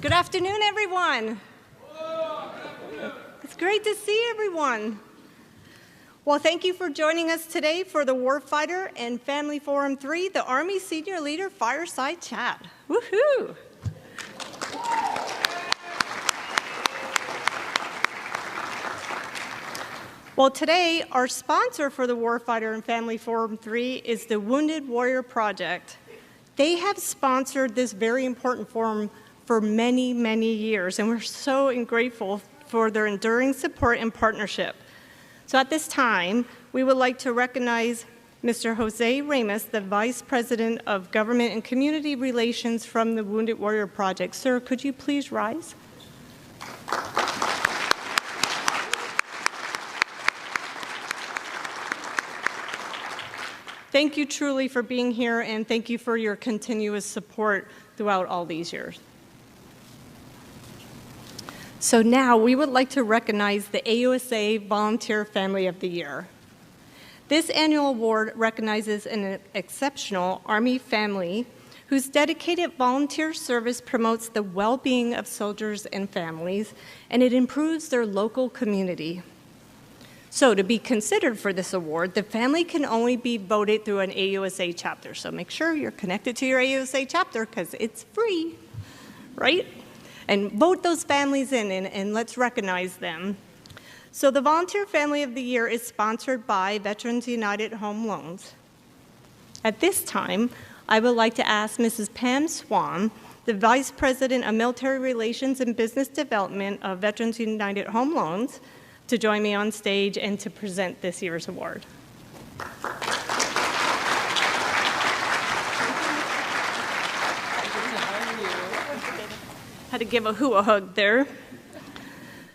Good afternoon, everyone. It's great to see everyone. Well, thank you for joining us today for the Warfighter and Family Forum 3, the Army Senior Leader Fireside Chat. Woohoo! Well, today, our sponsor for the Warfighter and Family Forum 3 is the Wounded Warrior Project. They have sponsored this very important forum for many, many years, and we're so grateful for their enduring support and partnership. So at this time, we would like to recognize Mr. Jose Ramos, the Vice President of Government and Community Relations from the Wounded Warrior Project. Sir, could you please rise? Thank you truly for being here, and thank you for your continuous support throughout all these years. So now we would like to recognize the AUSA Volunteer Family of the Year. This annual award recognizes an exceptional Army family whose dedicated volunteer service promotes the well-being of soldiers and families, and it improves their local community. So to be considered for this award, the family can only be voted through an AUSA chapter. So make sure you're connected to your AUSA chapter because it's free, right? And vote those families in and let's recognize them. So the Volunteer Family of the Year is sponsored by Veterans United Home Loans. At this time, I would like to ask Mrs. Pam Swan, the Vice President of Military Relations and Business Development of Veterans United Home Loans, to join me on stage and to present this year's award. Had to give a hug there.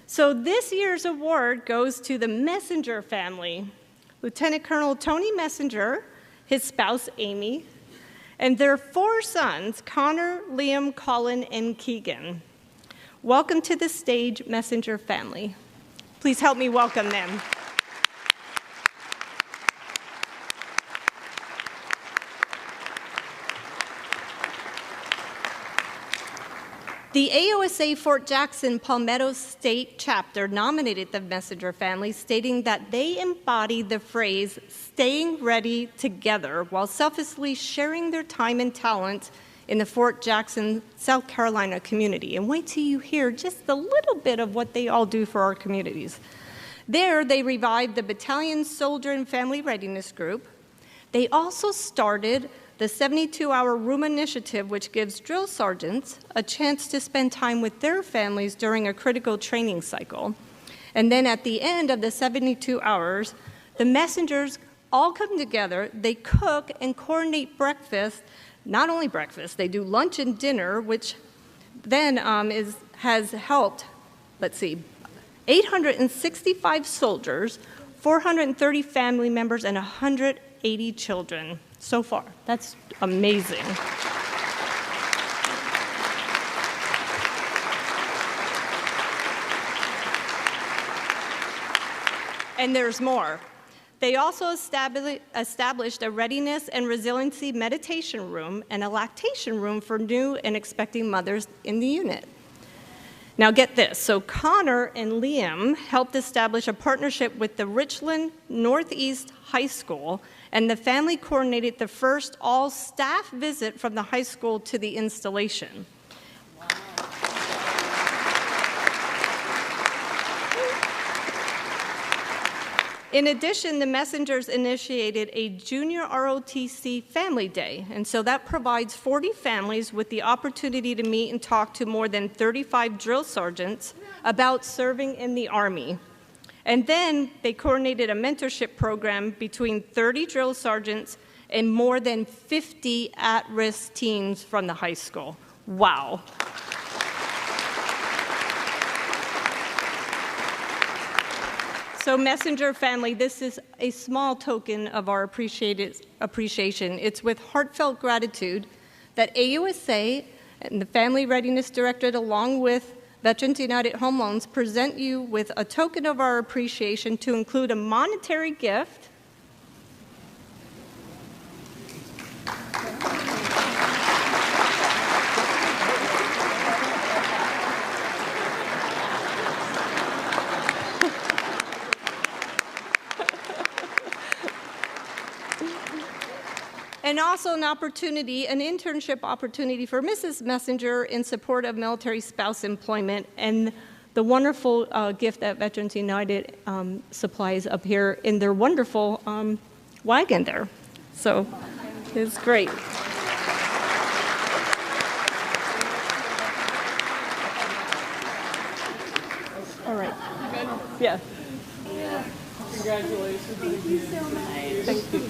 So this year's award goes to the Messenger family, Lieutenant Colonel Tony Messenger, his spouse Amy, and their 4 sons, Connor, Liam, Colin, and Keegan. Welcome to the stage, Messenger family. Please help me welcome them. The AUSA Fort Jackson Palmetto State Chapter nominated the Messenger family, stating that they embody the phrase, staying ready together, while selflessly sharing their time and talent in the Fort Jackson, South Carolina community. And wait till you hear just a little bit of what they all do for our communities. There, they revived the Battalion Soldier and Family Readiness Group. They also started the 72-hour Room Initiative, which gives drill sergeants a chance to spend time with their families during a critical training cycle. And then at the end of the 72 hours, the messengers all come together, they cook and coordinate breakfast. Not only breakfast, they do lunch and dinner, which then has helped, 865 soldiers, 430 family members, and 180 children so far. That's amazing. And there's more. They also established a readiness and resiliency meditation room and a lactation room for new and expecting mothers in the unit. Now get this, so Connor and Liam helped establish a partnership with the Richland Northeast High School, and the family coordinated the first all-staff visit from the high school to the installation. In addition, the Messengers initiated a Junior ROTC Family Day, and so that provides 40 families with the opportunity to meet and talk to more than 35 drill sergeants about serving in the Army. And then they coordinated a mentorship program between 30 drill sergeants and more than 50 at-risk teens from the high school. Wow. So Messenger family, this is a small token of our appreciation. It's with heartfelt gratitude that AUSA and the Family Readiness Directorate, along with Veterans United Home Loans, present you with a token of our appreciation to include a monetary gift and also an internship opportunity for Mrs. Messenger in support of military spouse employment, and the wonderful gift that Veterans United supplies up here in their wonderful wagon there. So it's great. All right. Yeah. Congratulations. Thank you so much. Thank you.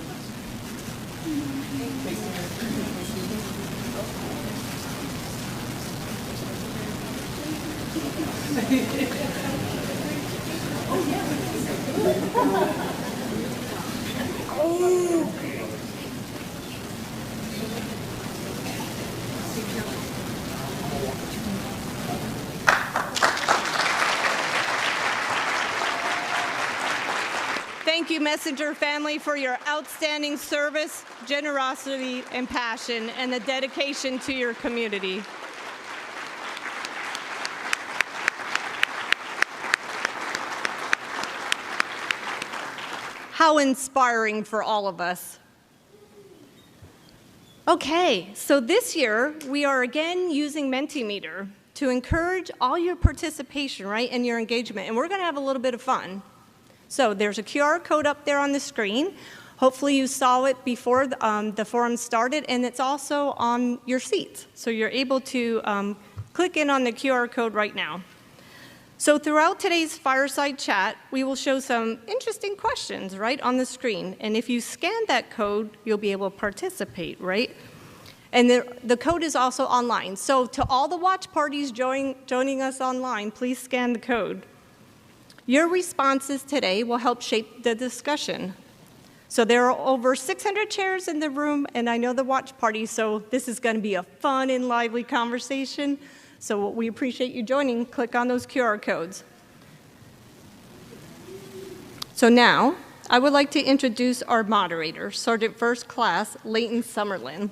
Thank you, Messenger family, for your outstanding service, generosity, and passion, and the dedication to your community. How inspiring for all of us. Okay, so this year we are again using Mentimeter to encourage all your participation, right, and your engagement, and we're going to have a little bit of fun. So there's a QR code up there on the screen. Hopefully you saw it before the forum started, and it's also on your seats. So you're able to click in on the QR code right now. So throughout today's Fireside chat, we will show some interesting questions right on the screen. And if you scan that code, you'll be able to participate, right? And the code is also online. So to all the watch parties joining us online, please scan the code. Your responses today will help shape the discussion. So there are over 600 chairs in the room, and I know the watch party, so this is going to be a fun and lively conversation. So we appreciate you joining. Click on those QR codes. So now, I would like to introduce our moderator, Sergeant First Class Leighton Summerlin.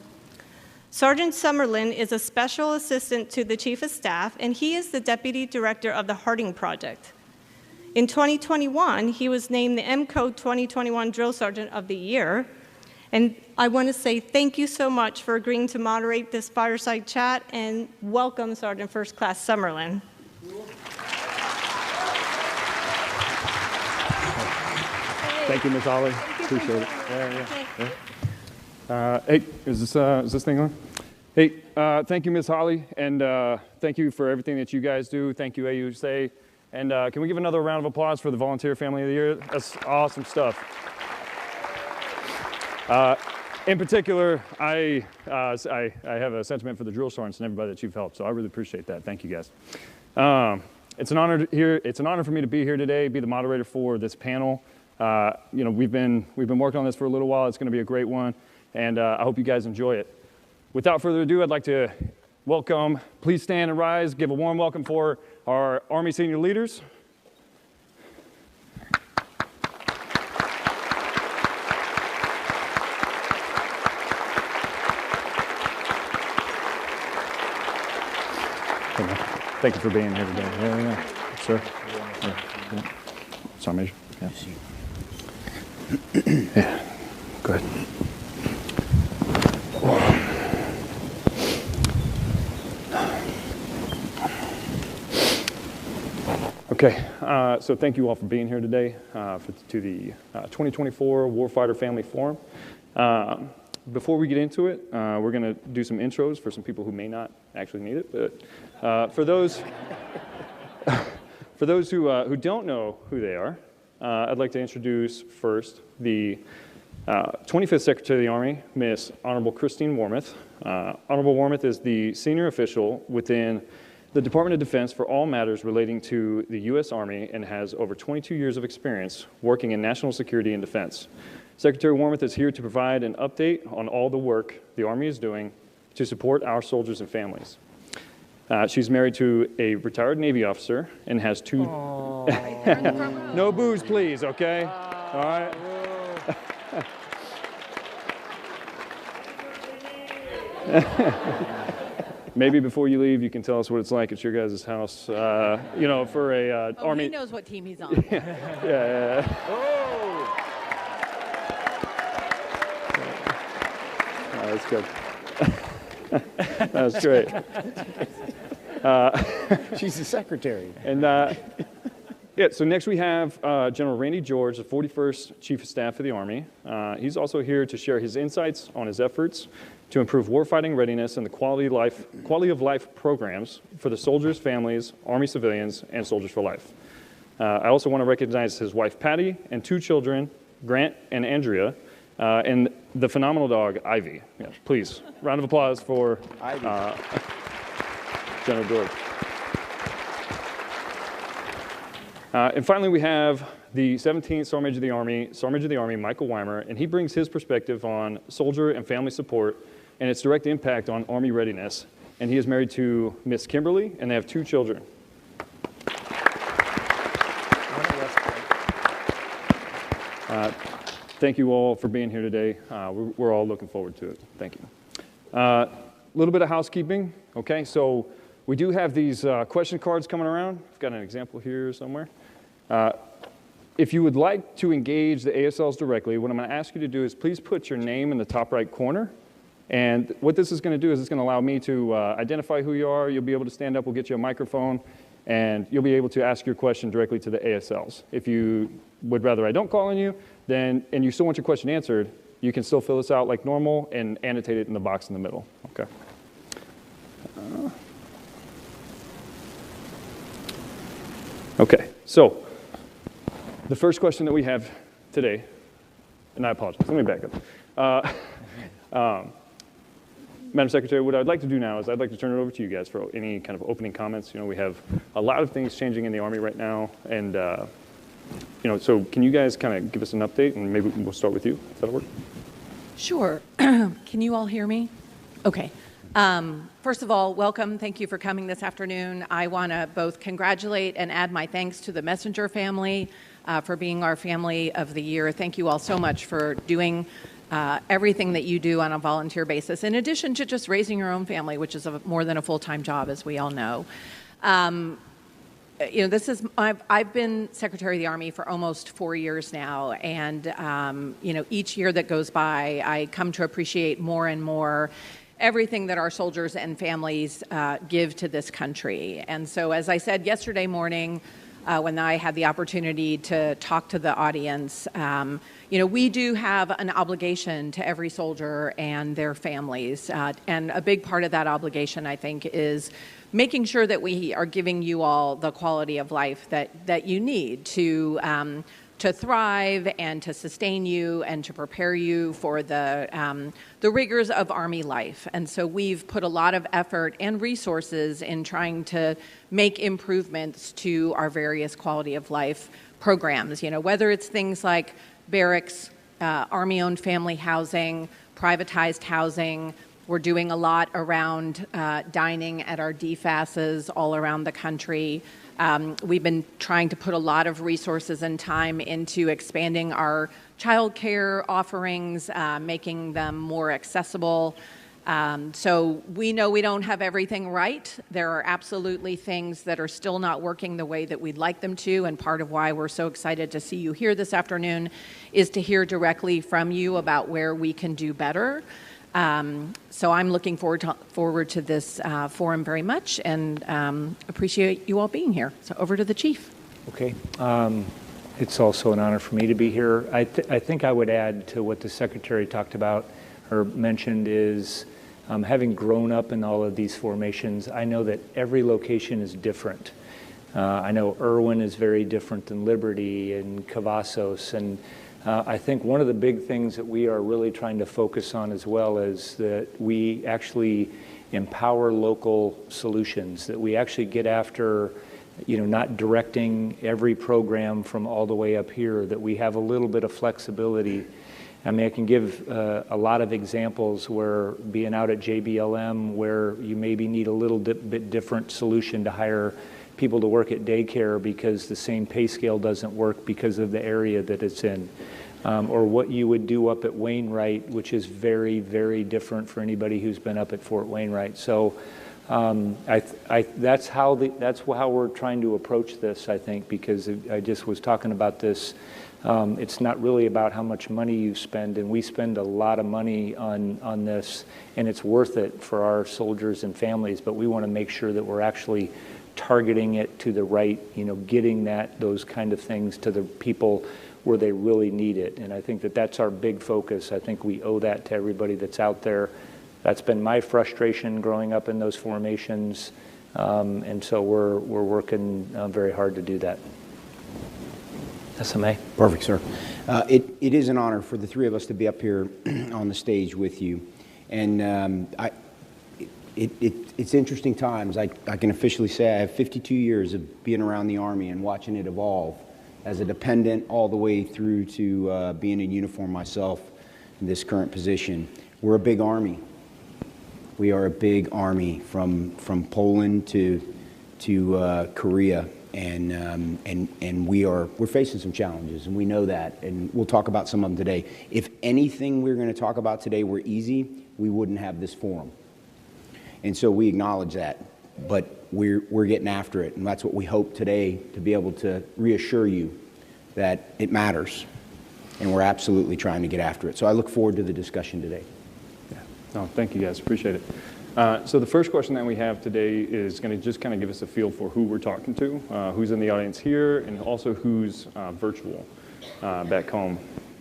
Sergeant Summerlin is a special assistant to the Chief of Staff, and he is the Deputy Director of the Harding Project. In 2021, he was named the M-Code 2021 Drill Sergeant of the Year. And I want to say thank you so much for agreeing to moderate this Fireside chat, and welcome, Sergeant First Class Summerlin. Thank you, Ms. Ollie. Appreciate it. Hey, is this thing on? Hey, thank you, Ms. Holly, and thank you for everything that you guys do. Thank you, AUSA. And can we give another round of applause for the Volunteer Family of the Year? That's awesome stuff. In particular, I have a sentiment for the drill sergeants and everybody that you've helped, so I really appreciate that. Thank you, guys. It's an honor for me to be here today, be the moderator for this panel. We've been working on this for a little while. It's going to be a great one, and I hope you guys enjoy it. Without further ado, I'd like to welcome. Please stand and rise. Give a warm welcome for our Army senior leaders. Thank you for being here today. Yeah. Sir. Yeah. Sorry, Major. Yeah. Yeah. Go ahead. Okay, so thank you all for being here today to the 2024 Warfighter Family Forum. Before we get into it, we're going to do some intros for some people who may not actually need it. But for those who don't know who they are, I'd like to introduce first the 25th Secretary of the Army, Miss Honorable Christine Wormuth. Honorable Wormuth is the senior official within the Department of Defense for all matters relating to the U.S. Army and has over 22 years of experience working in national security and defense. Secretary Wormuth is here to provide an update on all the work the Army is doing to support our soldiers and families. She's married to a retired Navy officer and has two... No booze, please, okay? All right? Maybe before you leave, you can tell us what it's like at your guys' house, for a Army... He knows what team he's on. Yeah. Oh. That's good. That's great. She's the secretary. And yeah, so next we have General Randy George, the 41st Chief of Staff of the Army. He's also here to share his insights on his efforts to improve warfighting readiness and the quality of life programs for the soldiers, families, Army civilians, and Soldiers for Life. I also want to recognize his wife, Patty, and 2 children, Grant and Andrea, and the phenomenal dog, Ivy. Yeah, please, round of applause for General George. And finally, we have the 17th Sergeant Major of the Army, Michael Weimer, and he brings his perspective on soldier and family support and its direct impact on Army readiness. And he is married to Miss Kimberly, and they have 2 children. Thank you all for being here today. We're all looking forward to it. Thank you. A little bit of housekeeping. Okay, so we do have these question cards coming around. I've got an example here somewhere. If you would like to engage the ASLs directly, what I'm going to ask you to do is please put your name in the top right corner. And what this is going to do is it's going to allow me to identify who you are. You'll be able to stand up. We'll get you a microphone, and you'll be able to ask your question directly to the ASLs. If you would rather I don't call on you, then, and you still want your question answered, you can still fill this out like normal and annotate it in the box in the middle. Okay. Okay, so the first question that we have today, and I apologize, let me back up. Madam Secretary, what I'd like to do now is I'd like to turn it over to you guys for any kind of opening comments. You know, we have a lot of things changing in the Army right now, and you know, so can you guys kind of give us an update, and maybe we'll start with you, if that'll work? Sure. Can you all hear me? Okay. First of all, welcome. Thank you for coming this afternoon. I want to both congratulate and add my thanks to the Messenger family for being our Family of the Year. Thank you all so much for doing everything that you do on a volunteer basis, in addition to just raising your own family, which is more than a full-time job, as we all know. You know, I've been Secretary of the Army for almost 4 years now, and you know, each year that goes by, I come to appreciate more and more everything that our soldiers and families give to this country. And so, as I said yesterday morning, when I had the opportunity to talk to the audience, you know, we do have an obligation to every soldier and their families. And a big part of that obligation, I think, is making sure that we are giving you all the quality of life that you need to thrive and to sustain you and to prepare you for the rigors of Army life. And so we've put a lot of effort and resources in trying to make improvements to our various quality of life programs, you know, whether it's things like barracks, Army-owned family housing, privatized housing. We're doing a lot around dining at our DFASs all around the country. We've been trying to put a lot of resources and time into expanding our child care offerings, making them more accessible. So we know we don't have everything right. There are absolutely things that are still not working the way that we'd like them to, and part of why we're so excited to see you here this afternoon is to hear directly from you about where we can do better. So I'm looking forward to this forum very much, and appreciate you all being here. So over to the Chief. Okay. It's also an honor for me to be here. I think I would add to what the Secretary talked about or mentioned is having grown up in all of these formations, I know that every location is different. I know Irwin is very different than Liberty and Cavazos, and I think one of the big things that we are really trying to focus on as well is that we actually empower local solutions, that we actually get after, you know, not directing every program from all the way up here, that we have a little bit of flexibility. I mean, I can give a lot of examples where being out at JBLM, where you maybe need a little bit different solution to hire people to work at daycare because the same pay scale doesn't work because of the area that it's in. Or what you would do up at Wainwright, which is very, very different for anybody who's been up at Fort Wainwright. So that's how we're trying to approach this, I think, because I just was talking about this It's not really about how much money you spend, and we spend a lot of money on this, and it's worth it for our soldiers and families, but we want to make sure that we're actually targeting it to the right, getting those kind of things to the people where they really need it. And I think that that's our big focus. I think we owe that to everybody that's out there. That's been my frustration growing up in those formations, and so we're working very hard to do that. SMA. Perfect, sir. It is an honor for the three of us to be up here on the stage with you. And it's interesting times. I can officially say I have 52 years of being around the Army and watching it evolve as a dependent all the way through to being in uniform myself in this current position. We're a big Army. We are a big Army from Poland to Korea. And we're facing some challenges, and we know that, and we'll talk about some of them today. If anything we're going to talk about today were easy, we wouldn't have this forum. And so we acknowledge that, but we're getting after it, and that's what we hope today, to be able to reassure you that it matters, and we're absolutely trying to get after it. So I look forward to the discussion today. Yeah. No, thank you guys, appreciate it. So the first question that we have today is going to just kind of give us a feel for who we're talking to, who's in the audience here, and also who's virtual back home.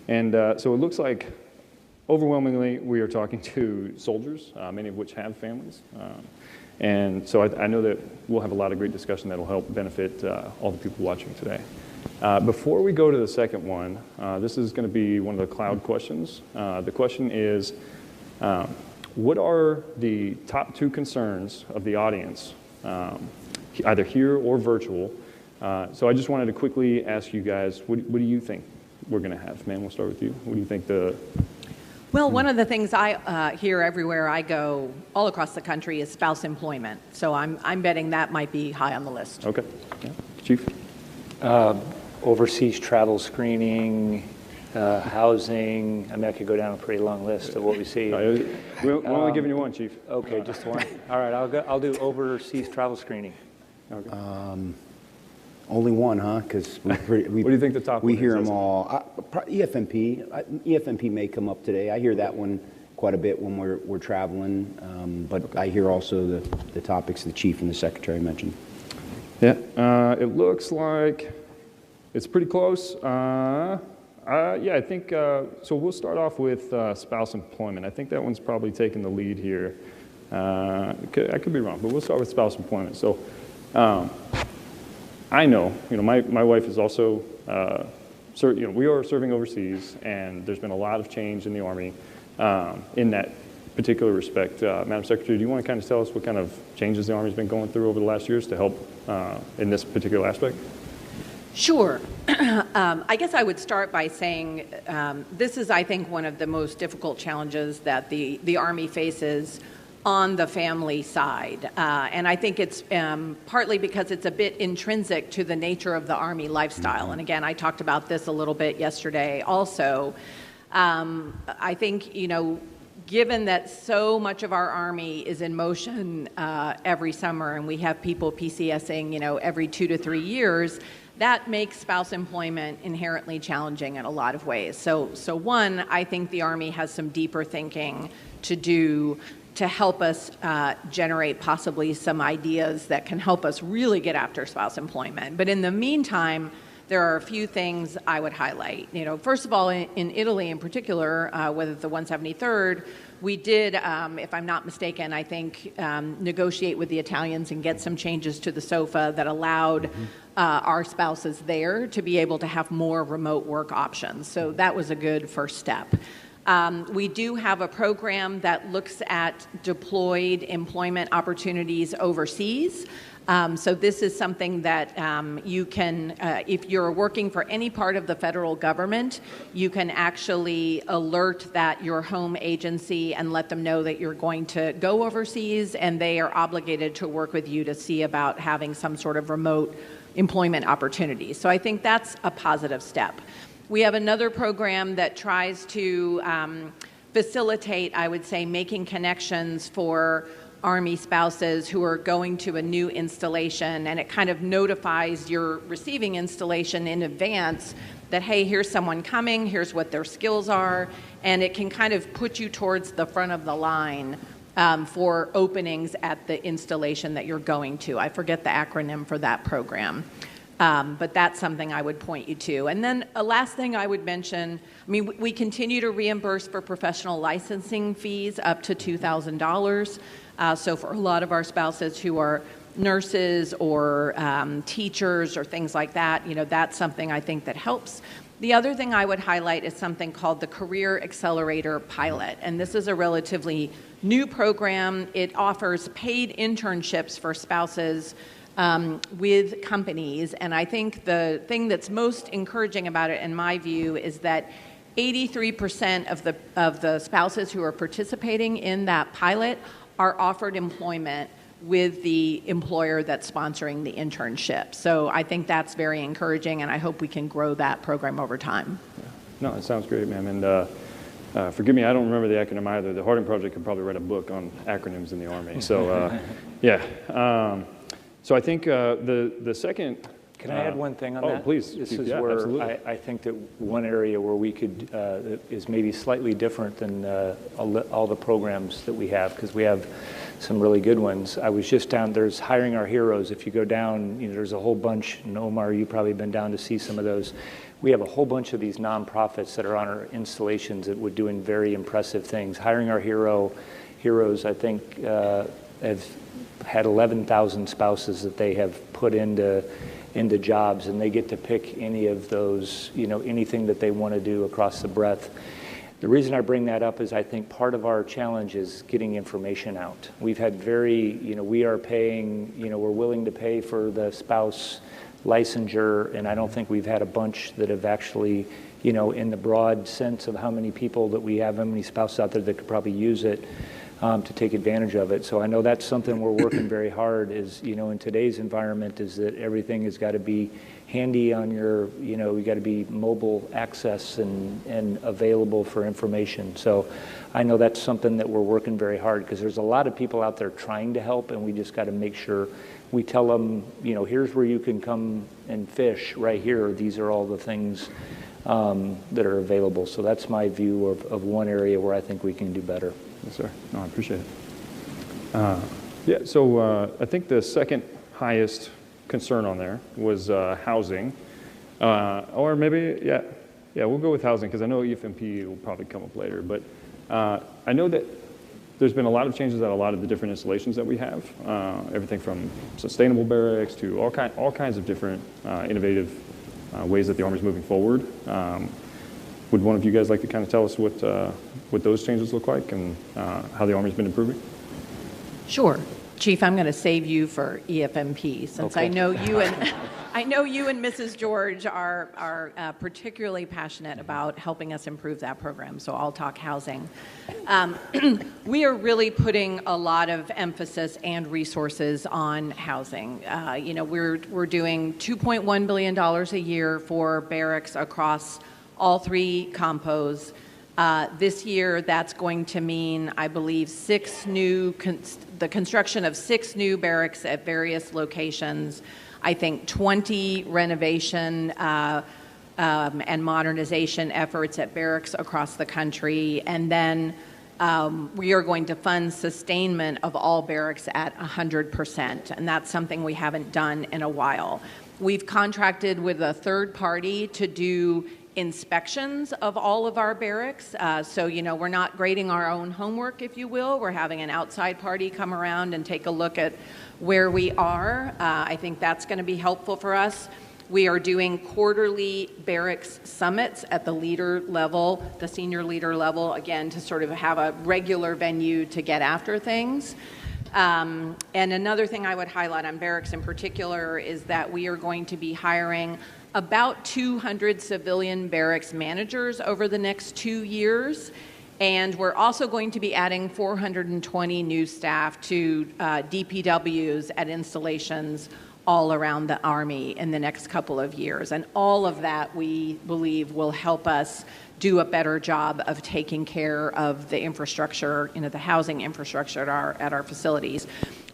And so it looks like overwhelmingly we are talking to soldiers, many of which have families. And so I know that we'll have a lot of great discussion that will help benefit all the people watching today. Before we go to the second one, this is going to be one of the cloud questions. The question is, what are the top two concerns of the audience, either here or virtual? So I just wanted to quickly ask you guys, what do you think we're going to have? Man, we'll start with you. What do you think Well, one of the things I hear everywhere I go, all across the country, is spouse employment. So I'm betting that might be high on the list. Okay. Yeah. Chief? Overseas travel screening, housing. I mean, I could go down a pretty long list of what we see. We're only giving you one, Chief. Okay, just one. All right, I'll do overseas travel screening. Okay. Only one, huh? Because what do you think the top we one hear is? them all. EFMP. EFMP may come up today. I hear that one quite a bit when we're traveling. But I hear also the topics the chief and the secretary mentioned. Yeah. It looks like it's pretty close. Yeah, I think so. We'll start off with spouse employment. I think that one's probably taking the lead here. I could be wrong, but we'll start with spouse employment. So. I know, my wife is also, we are serving overseas, and there's been a lot of change in the Army in that particular respect. Madam Secretary, do you want to kind of tell us what kind of changes the Army's been going through over the last years to help in this particular aspect? Sure. I guess I would start by saying this is, I think, one of the most difficult challenges that the Army faces on the family side. And I think it's partly because it's a bit intrinsic to the nature of the Army lifestyle. And again, I talked about this a little bit yesterday also. I think, given that so much of our Army is in motion every summer, and we have people PCSing, every 2 to 3 years, that makes spouse employment inherently challenging in a lot of ways. So one, I think the Army has some deeper thinking to do to help us generate possibly some ideas that can help us really get after spouse employment. But in the meantime, there are a few things I would highlight. First of all, in Italy in particular, with the 173rd, we did, if I'm not mistaken, I think, negotiate with the Italians and get some changes to the SOFA that allowed our spouses there to be able to have more remote work options. So that was a good first step. We do have a program that looks at deployed employment opportunities overseas. So this is something that you can, if you're working for any part of the federal government, you can actually alert that your home agency and let them know that you're going to go overseas, and they are obligated to work with you to see about having some sort of remote employment opportunity. So I think that's a positive step. We have another program that tries to facilitate, I would say, making connections for Army spouses who are going to a new installation, and it kind of notifies your receiving installation in advance that, hey, here's someone coming, here's what their skills are, and it can kind of put you towards the front of the line for openings at the installation that you're going to. I forget the acronym for that program. But that's something I would point you to. And then a last thing I would mention, I mean, we continue to reimburse for professional licensing fees up to $2,000. So for a lot of our spouses who are nurses or teachers or things like that, you know, that's something I think that helps. The other thing I would highlight is something called the Career Accelerator Pilot. And this is a relatively new program. It offers paid internships for spouses with companies. And I think the thing that's most encouraging about it, in my view, is that 83% of the spouses who are participating in that pilot are offered employment with the employer that's sponsoring the internship. So I think that's very encouraging, and I hope we can grow that program over time. Yeah. No, it sounds great, ma'am. And forgive me, I don't remember the acronym either. The Harding Project could probably write a book on acronyms in the Army. So, yeah. So I think the second... Can I add one thing on that? Oh, please. This is yeah, where absolutely. I think that one area where we could, is maybe slightly different than all the programs that we have, because we have some really good ones. I was just down, there's Hiring Our Heroes. If you go down, you know, there's a whole bunch, and Omar, you've probably been down to see some of those. We have a whole bunch of these nonprofits that are on our installations that we're doing very impressive things. Hiring Our Heroes, I think, have had 11,000 spouses that they have put into jobs, and they get to pick any of those, you know, anything that they want to do across the breadth. The reason I bring that up is I think part of our challenge is getting information out. We've had we are paying, you know, we're willing to pay for the spouse licensure, and I don't think we've had a bunch that have actually, you know, in the broad sense of how many people that we have, how many spouses out there that could probably use it to take advantage of it. So I know that's something we're working very hard is, you know, in today's environment is that everything has got to be handy on your, you know, you got to be mobile access and available for information. So I know that's something that we're working very hard, because there's a lot of people out there trying to help, and we just got to make sure we tell them, you know, here's where you can come and fish right here. These are all the things that are available. So that's my view of one area where I think we can do better. Yes, sir. No, I appreciate it. Yeah, so I think the second highest concern on there was housing. Or maybe, yeah, we'll go with housing, because I know EFMP will probably come up later. But I know that there's been a lot of changes at a lot of the different installations that we have. Everything from sustainable barracks to all kinds of different innovative ways that the Army's moving forward. Would one of you guys like to kind of tell us what those changes look like and how the Army's been improving? Sure. Chief, I'm going to save you for EFMP, since okay. I know you and Mrs. George are particularly passionate about helping us improve that program. So I'll talk housing. We are really putting a lot of emphasis and resources on housing. You know, we're doing $2.1 billion a year for barracks across all three compos. This year, that's going to mean, I believe, the construction of 6 new barracks at various locations. I think 20 renovation and modernization efforts at barracks across the country. And then we are going to fund sustainment of all barracks at 100%. And that's something we haven't done in a while. We've contracted with a third party to do inspections of all of our barracks. So, you know, we're not grading our own homework, if you will. We're having an outside party come around and take a look at where we are. I think that's going to be helpful for us. We are doing quarterly barracks summits at the leader level, the senior leader level, again, to sort of have a regular venue to get after things. And another thing I would highlight on barracks in particular is that we are going to be hiring about 200 civilian barracks managers over the next 2 years. And we're also going to be adding 420 new staff to DPWs at installations all around the Army in the next couple of years. And all of that, we believe, will help us do a better job of taking care of the infrastructure, the housing infrastructure at our facilities.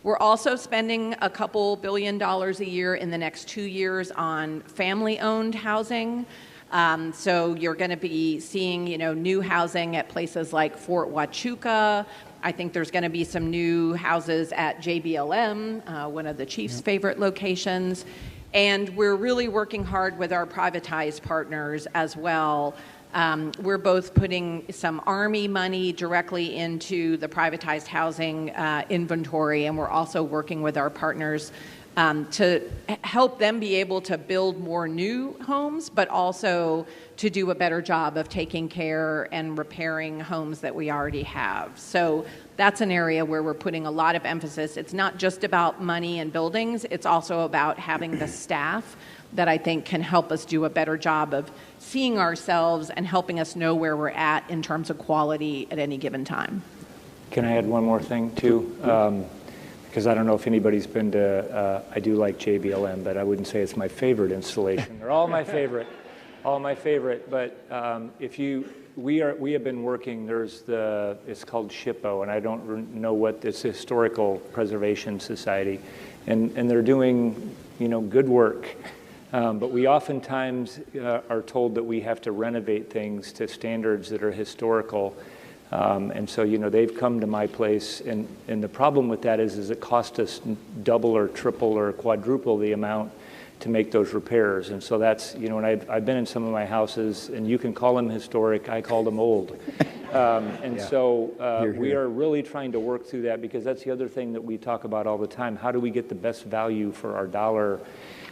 We're also spending a couple $2 billion a year in the next 2 years on family-owned housing. So you're going to be seeing, new housing at places like Fort Huachuca. I think there's going to be some new houses at JBLM, one of the chief's favorite locations. And we're really working hard with our privatized partners as well. We're both putting some Army money directly into the privatized housing inventory, and we're also working with our partners to help them be able to build more new homes, but also to do a better job of taking care and repairing homes that we already have. So that's an area where we're putting a lot of emphasis. It's not just about money and buildings, it's also about having the staff that I think can help us do a better job of seeing ourselves and helping us know where we're at in terms of quality at any given time. Can I add one more thing, too? Because I don't know if anybody's been to, I do like JBLM, but I wouldn't say it's my favorite installation. They're all my favorite, but we have been working, it's called SHPO, and I don't know what this Historical Preservation Society, and they're doing, good work. But we oftentimes are told that we have to renovate things to standards that are historical. And so, they've come to my place, and the problem with that is it costs us double or triple or quadruple the amount to make those repairs. And so that's, and I've been in some of my houses, and you can call them historic, I call them old. We are really trying to work through that, because that's the other thing that we talk about all the time. How do we get the best value for our dollar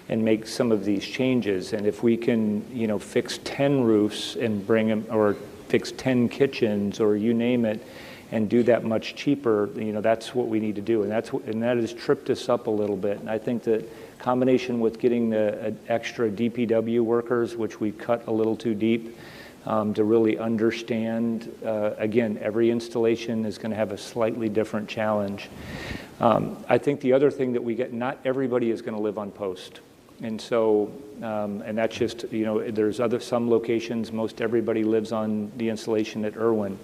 and make some of these changes? And if we can, fix 10 roofs and bring them, or fix 10 kitchens, or you name it, and do that much cheaper, that's what we need to do. And that has tripped us up a little bit. And I think that combination with getting the extra DPW workers, which we cut a little too deep, to really understand, again, every installation is going to have a slightly different challenge. I think the other thing that we get, not everybody is going to live on post. And so, and that's just, there's some locations, most everybody lives on the installation at Irwin.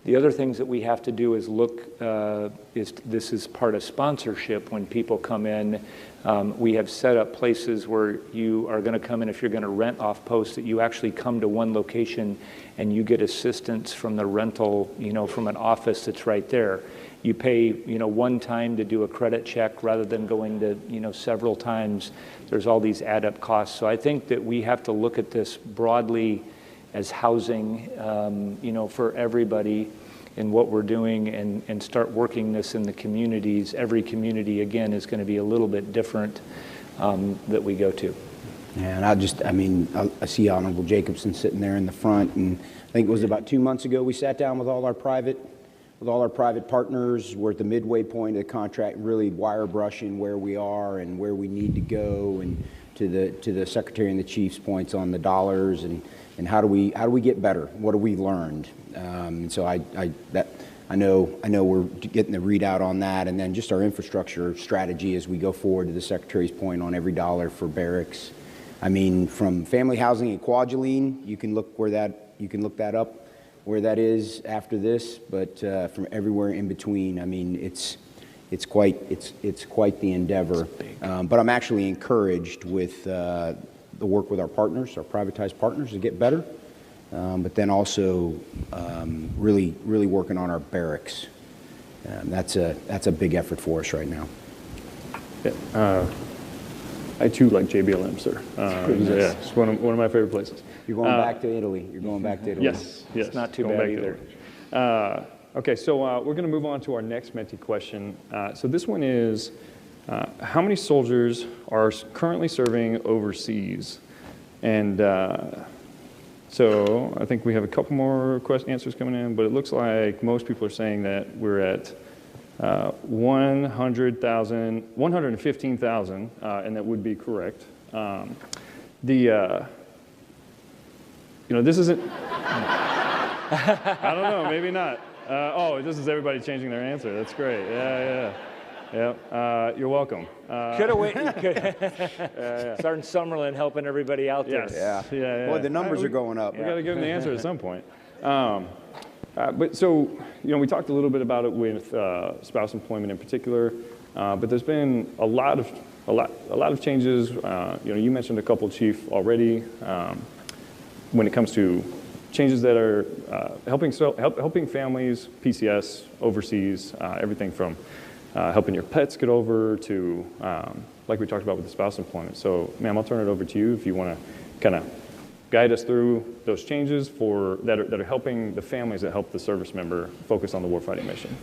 The other things that we have to do is look, this is part of sponsorship when people come in. We have set up places where you are going to come in, if you're going to rent off post, that you actually come to one location and you get assistance from the rental, from an office that's right there. You pay, one time to do a credit check rather than going to, several times. There's all these add-up costs. So I think that we have to look at this broadly as housing, for everybody in what we're doing, and start working this in the communities. Every community, again, is going to be a little bit different that we go to. And I see Honorable Jacobson sitting there in the front, and I think it was about 2 months ago we sat down with all our private partners. We're at the midway point of the contract, really wire brushing where we are and where we need to go, and to the Secretary and the Chief's points on the dollars, and how do we get better? What have we learned? So I know we're getting the readout on that, and then just our infrastructure strategy as we go forward, to the Secretary's point on every dollar for barracks. From family housing at Kwajalein, you can look that up where that is after this, but from everywhere in between, it's quite the endeavor. But I'm actually encouraged with the work with our partners, our privatized partners, to get better. But then also really working on our barracks. That's a big effort for us right now. Yeah, I too like JBLM, sir. Nice. Yeah, it's one of my favorite places. You're going back to Italy. Yes. It's not too bad either. Okay, so we're going to move on to our next Menti question. So this one is, how many soldiers are currently serving overseas? And so I think we have a couple more answers coming in, but it looks like most people are saying that we're at 115,000, and that would be correct. This isn't I don't know, maybe not. This is everybody changing their answer. That's great. Yeah. You're welcome. Could have waited. Sergeant Summerlin helping everybody out there. Yes. Yeah. Boy, the numbers are going up. We got to give them the answer at some point. We talked a little bit about it with spouse employment in particular, but there's been a lot of changes. You mentioned a couple, Chief, already. When it comes to changes that are helping families, PCS, overseas, everything from helping your pets get over to, like we talked about with the spouse employment. So, ma'am, I'll turn it over to you if you want to kind of guide us through those changes that are helping the families that help the service member focus on the warfighting mission.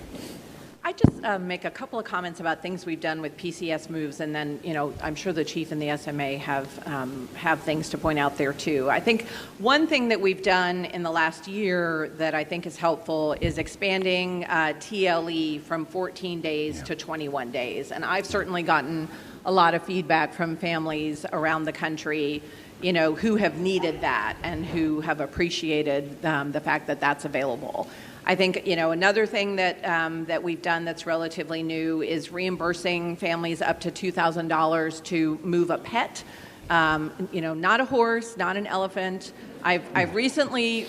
I just make a couple of comments about things we've done with PCS moves, and then I'm sure the chief and the SMA have things to point out there too. I think one thing that we've done in the last year that I think is helpful is expanding TLE from 14 days to 21 days, and I've certainly gotten a lot of feedback from families around the country, who have needed that and who have appreciated the fact that that's available. I think, another thing that we've done that's relatively new is reimbursing families up to $2,000 to move a pet. Not a horse, not an elephant. I've recently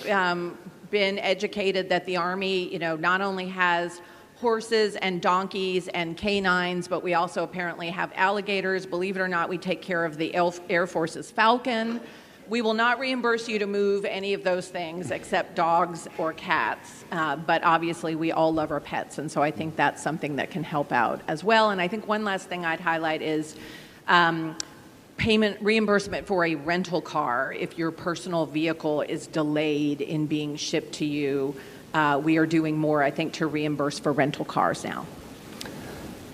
been educated that the Army, not only has horses and donkeys and canines, but we also apparently have alligators. Believe it or not, we take care of the Air Force's Falcon. We will not reimburse you to move any of those things except dogs or cats, but obviously we all love our pets, and so I think that's something that can help out as well. And I think one last thing I'd highlight is reimbursement for a rental car if your personal vehicle is delayed in being shipped to you. We are doing more, I think, to reimburse for rental cars now.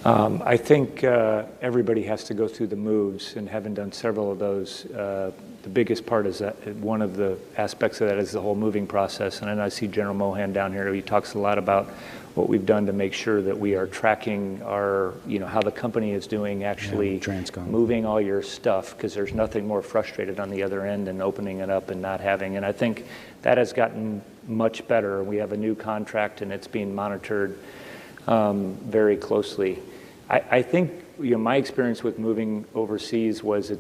I think everybody has to go through the moves, and having done several of those, the biggest part is that one of the aspects of that is the whole moving process. And then I see General Mohan down here. He talks a lot about what we've done to make sure that we are tracking our, how the company is doing actually moving all your stuff, because there's nothing more frustrated on the other end than opening it up and not having. And I think that has gotten much better. We have a new contract, and it's being monitored very closely. I think my experience with moving overseas was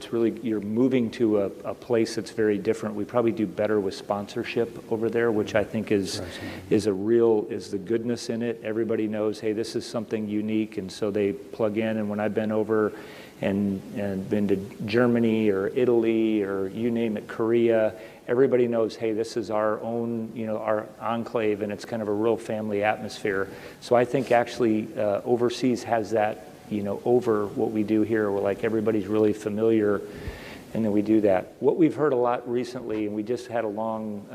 you're moving to a place that's very different. We probably do better with sponsorship over there, which I think is the goodness in it. Everybody knows, hey, this is something unique, and so they plug in. And when I've been over and been to Germany or Italy or you name it, Korea, everybody knows, hey, this is our own, our enclave, and it's kind of a real family atmosphere. So I think actually overseas has that, over what we do here. We're like, everybody's really familiar, and then we do that. What we've heard a lot recently, and we just had a long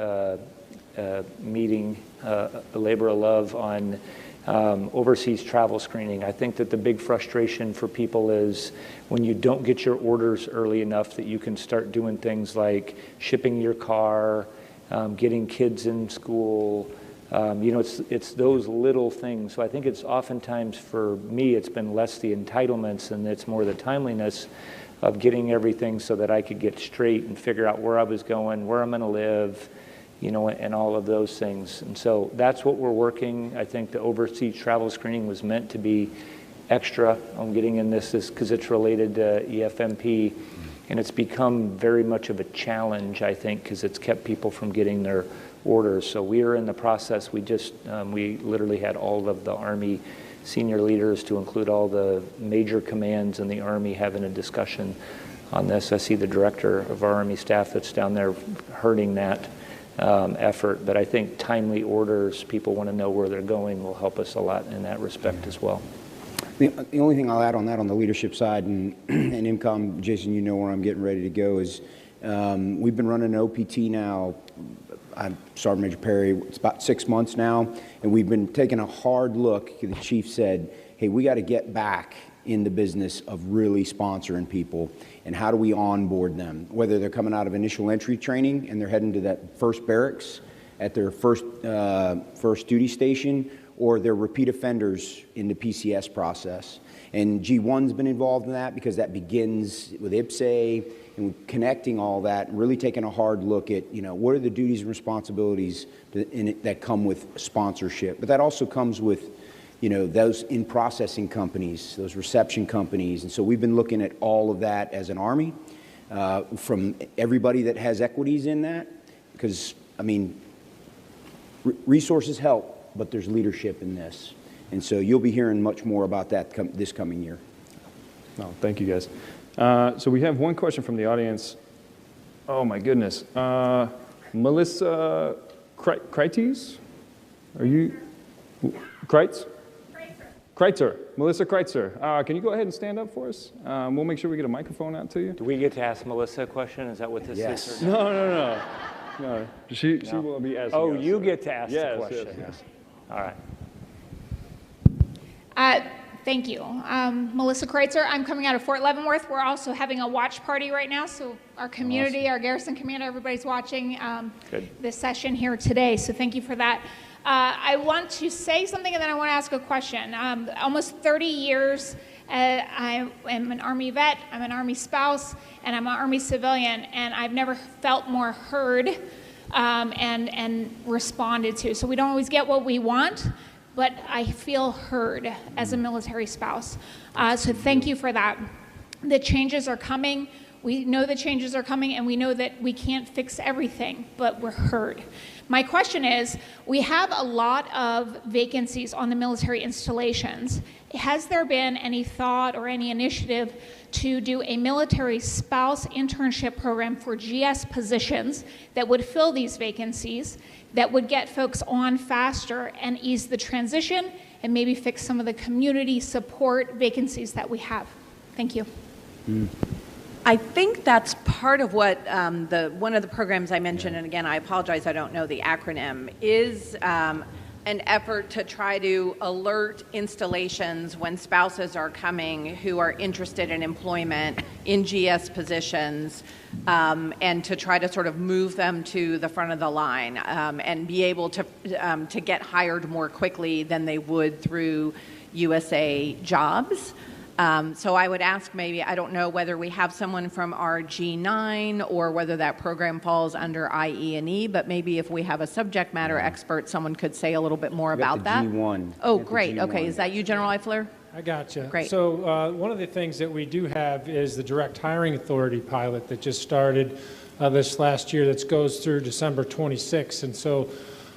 meeting, a labor of love on overseas travel screening. I think that the big frustration for people is when you don't get your orders early enough that you can start doing things like shipping your car, getting kids in school. It's those little things. So I think it's oftentimes, for me, it's been less the entitlements and it's more the timeliness of getting everything so that I could get straight and figure out where I was going, where I'm going to live, and all of those things. And so that's what we're working. I think the overseas travel screening was meant to be extra on getting in this because it's related to EFMP. And it's become very much of a challenge, I think, because it's kept people from getting their orders. So we are in the process. We literally had all of the Army senior leaders, to include all the major commands in the Army, having a discussion on this. I see the director of our Army staff that's down there hurting that effort. But I think timely orders, people want to know where they're going, will help us a lot in that respect as well. The only thing I'll add on that on the leadership side, and IMCOM, Jason, where I'm getting ready to go, is we've been running an OPT now. I'm Sergeant Major Perry. It's about 6 months now, and we've been taking a hard look. The chief said, hey, we got to get back in the business of really sponsoring people, and how do we onboard them, whether they're coming out of initial entry training and they're heading to that first barracks at their first duty station, or they're repeat offenders in the PCS process. And G1's been involved in that because that begins with IPSA and connecting all that and really taking a hard look at, what are the duties and responsibilities that come with sponsorship. But that also comes with, those in-processing companies, those reception companies. And so we've been looking at all of that as an Army, from everybody that has equities in that, because, resources help, but there's leadership in this. And so you'll be hearing much more about that this coming year. No, thank you, guys. So we have one question from the audience. Oh, my goodness. Melissa Kreites? Are you? Kreitz? Kreitzer. Melissa Kreitzer. Can you go ahead and stand up for us? We'll make sure we get a microphone out to you. Do we get to ask Melissa a question? Is that what this is? No. She will be asking Oh, us. you get to ask the question. Yes. All right. Thank you. Melissa Kreitzer. I'm coming out of Fort Leavenworth. We're also having a watch party right now, so our community, our garrison commander, everybody's watching this session here today, so thank you for that. I want to say something and then I want to ask a question. Almost 30 years, I am an Army vet, I'm an Army spouse, and I'm an Army civilian, and I've never felt more heard and responded to. So we don't always get what we want, but I feel heard as a military spouse. So thank you for that. The changes are coming. We know the changes are coming, and we know that we can't fix everything, but we're heard. My question is, we have a lot of vacancies on the military installations. Has there been any thought or any initiative to do a military spouse internship program for GS positions that would fill these vacancies, that would get folks on faster and ease the transition and maybe fix some of the community support vacancies that we have? Thank you. I think that's part of what one of the programs I mentioned, and again, I apologize, I don't know the acronym, is an effort to try to alert installations when spouses are coming who are interested in employment in GS positions, and to try to sort of move them to the front of the line and be able to get hired more quickly than they would through USA jobs. So I would ask maybe, I don't know whether we have someone from our G9 or whether that program falls under IE&E, but maybe if we have a subject matter expert, someone could say a little bit more about that. G1. Oh, great. Okay, is that you, General Eifler? I gotcha. Great. So one of the things that we do have is the direct hiring authority pilot that just started this last year that goes through December 26th. And so,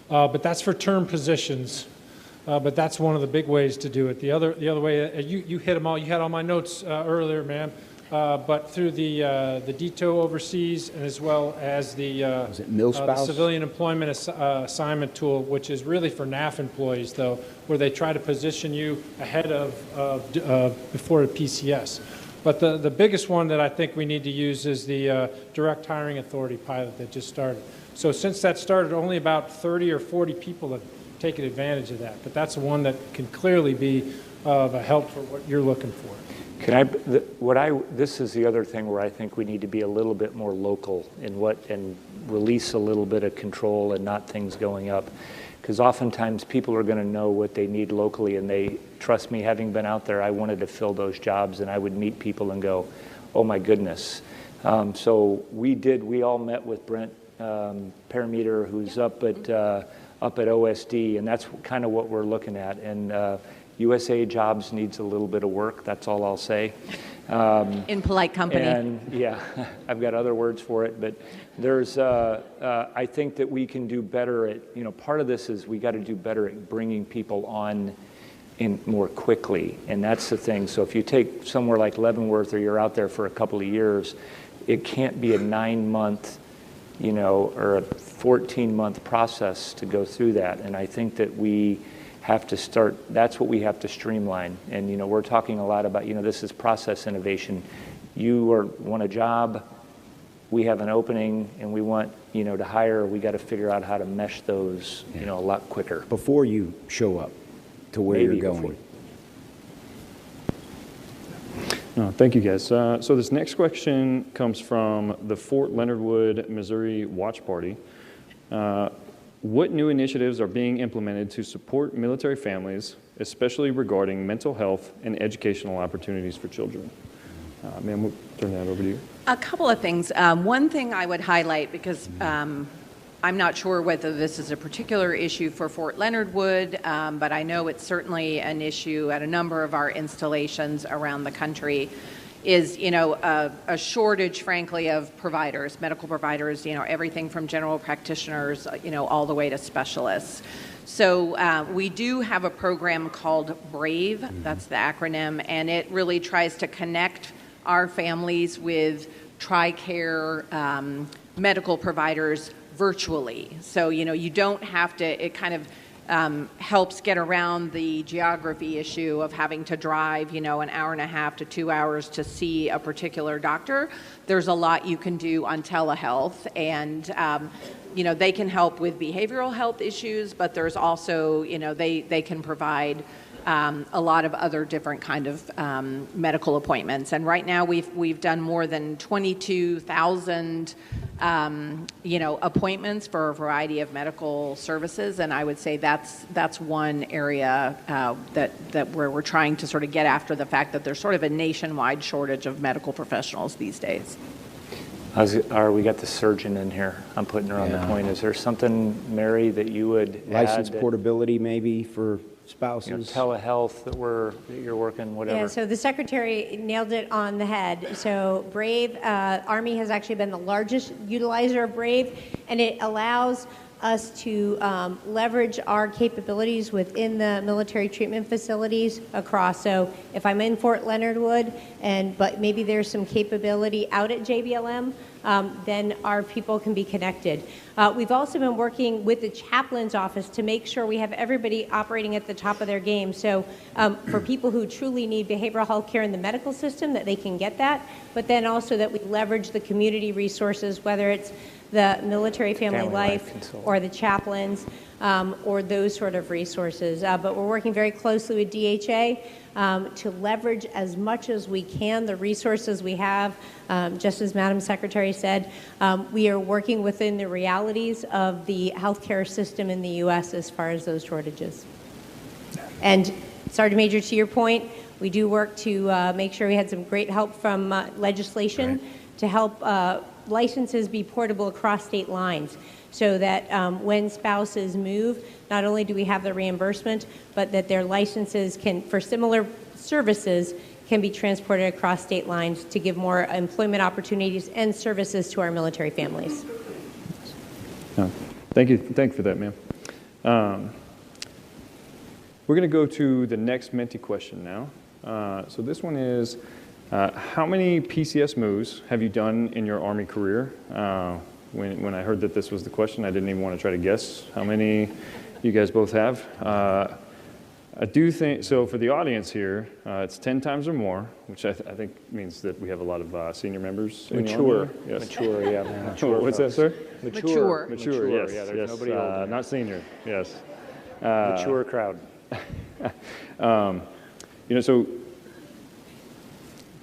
but that's for term positions. But that's one of the big ways to do it. The other way, you hit them all. You had all my notes earlier, ma'am. But through the DTO overseas, and as well as the civilian employment assignment tool, which is really for NAF employees, though, where they try to position you ahead of before the PCS. But the biggest one that I think we need to use is the direct hiring authority pilot that just started. So since that started, only about 30 or 40 people have taken advantage of that. But that's the one that can clearly be of a help for what you're looking for. This is the other thing where I think we need to be a little bit more local and release a little bit of control and not things going up. Because oftentimes people are going to know what they need locally, and they, trust me, having been out there, I wanted to fill those jobs, and I would meet people and go, oh my goodness. So we all met with Brent Parameter, who's up at OSD, and that's kind of what we're looking at. And USA Jobs needs a little bit of work. That's all I'll say. In polite company. And yeah, I've got other words for it, but there's. I think that we can do better at. Part of this is we got to do better at bringing people on in more quickly, and that's the thing. So if you take somewhere like Leavenworth, or you're out there for a couple of years, it can't be a 9-month. Or a 14-month process to go through that. And I think that we have to start, that's what we have to streamline. And, we're talking a lot about, this is process innovation. You want a job, we have an opening, and we want, to hire, we got to figure out how to mesh those, a lot quicker. Before you show up to where you're going. Before. No, thank you, guys. So this next question comes from the Fort Leonard Wood, Missouri Watch Party. What new initiatives are being implemented to support military families especially regarding mental health and educational opportunities for children. Ma'am, we'll turn that over to you. A couple of things. One thing I would highlight, because I'm not sure whether this is a particular issue for Fort Leonard Wood, but I know it's certainly an issue at a number of our installations around the country, is, a shortage, frankly, of providers, medical providers, everything from general practitioners, all the way to specialists. So we do have a program called BRAVE, that's the acronym, and it really tries to connect our families with TRICARE medical providers virtually. So, you don't have to, it kind of helps get around the geography issue of having to drive, an hour and a half to 2 hours to see a particular doctor. There's a lot you can do on telehealth, and they can help with behavioral health issues, but there's also, they can provide a lot of other different kind of medical appointments. And right now we've done more than 22,000 appointments for a variety of medical services, and I would say that's one area that where we're trying to sort of get after the fact that there's sort of a nationwide shortage of medical professionals these days. We got the surgeon in here. I'm putting her on the point. Is there something, Mary, that you would License add portability maybe for spouses? Telehealth that you're working, whatever. Yeah, so the Secretary nailed it on the head. So BRAVE, Army has actually been the largest utilizer of BRAVE, and it allows us to leverage our capabilities within the military treatment facilities across. So if I'm in Fort Leonard Wood, but maybe there's some capability out at JBLM, then our people can be connected. We've also been working with the chaplain's office to make sure we have everybody operating at the top of their game. So for people who truly need behavioral health care in the medical system, that they can get that, but then also that we leverage the community resources, whether it's the military family life or the chaplains, or those sort of resources. But we're working very closely with DHA to leverage as much as we can the resources we have. Just as Madam Secretary said, we are working within the realities of the healthcare system in the U.S. as far as those shortages. And Sergeant Major, to your point, we do work to make sure we had some great help from legislation to help licenses be portable across state lines, so that when spouses move, not only do we have the reimbursement, but that their licenses can, for similar services, can be transported across state lines to give more employment opportunities and services to our military families. Thank you for that, ma'am. We're going to go to the next Menti question now. So this one is, how many PCS moves have you done in your Army career? When I heard that this was the question, I didn't even want to try to guess how many you guys both have. I do think, so for the audience here, it's 10 times or more, which I think means that we have a lot of senior members in the Army. Yes. Mature, yeah. Mature What's that, sir? Mature, yes. Yeah, there's yes. nobody older. Not senior, yes. Mature crowd. So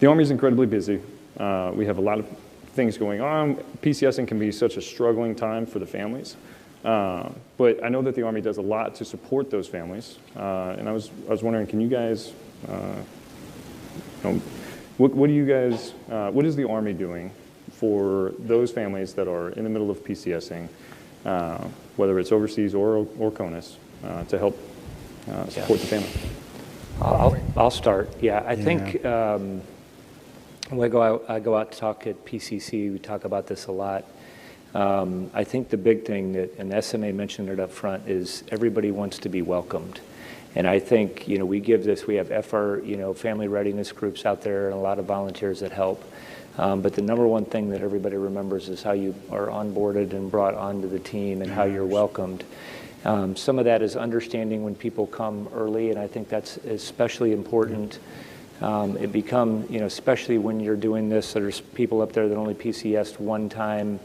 the Army's incredibly busy. We have a lot of things going on. PCSing can be such a struggling time for the families. But I know that the Army does a lot to support those families. And I was wondering, can you guys, what do you guys, what is the Army doing for those families that are in the middle of PCSing, whether it's overseas or CONUS, to help support the family? I'll start. Yeah, I think when I go out to talk at PCC, we talk about this a lot. I think the big thing that, and SMA mentioned it up front, is everybody wants to be welcomed. And I think, we have FR, family readiness groups out there and a lot of volunteers that help. But the number one thing that everybody remembers is how you are onboarded and brought onto the team and how you're welcomed. Some of that is understanding when people come early, and I think that's especially important. Especially when you're doing this, there's people up there that only PCS'd one time.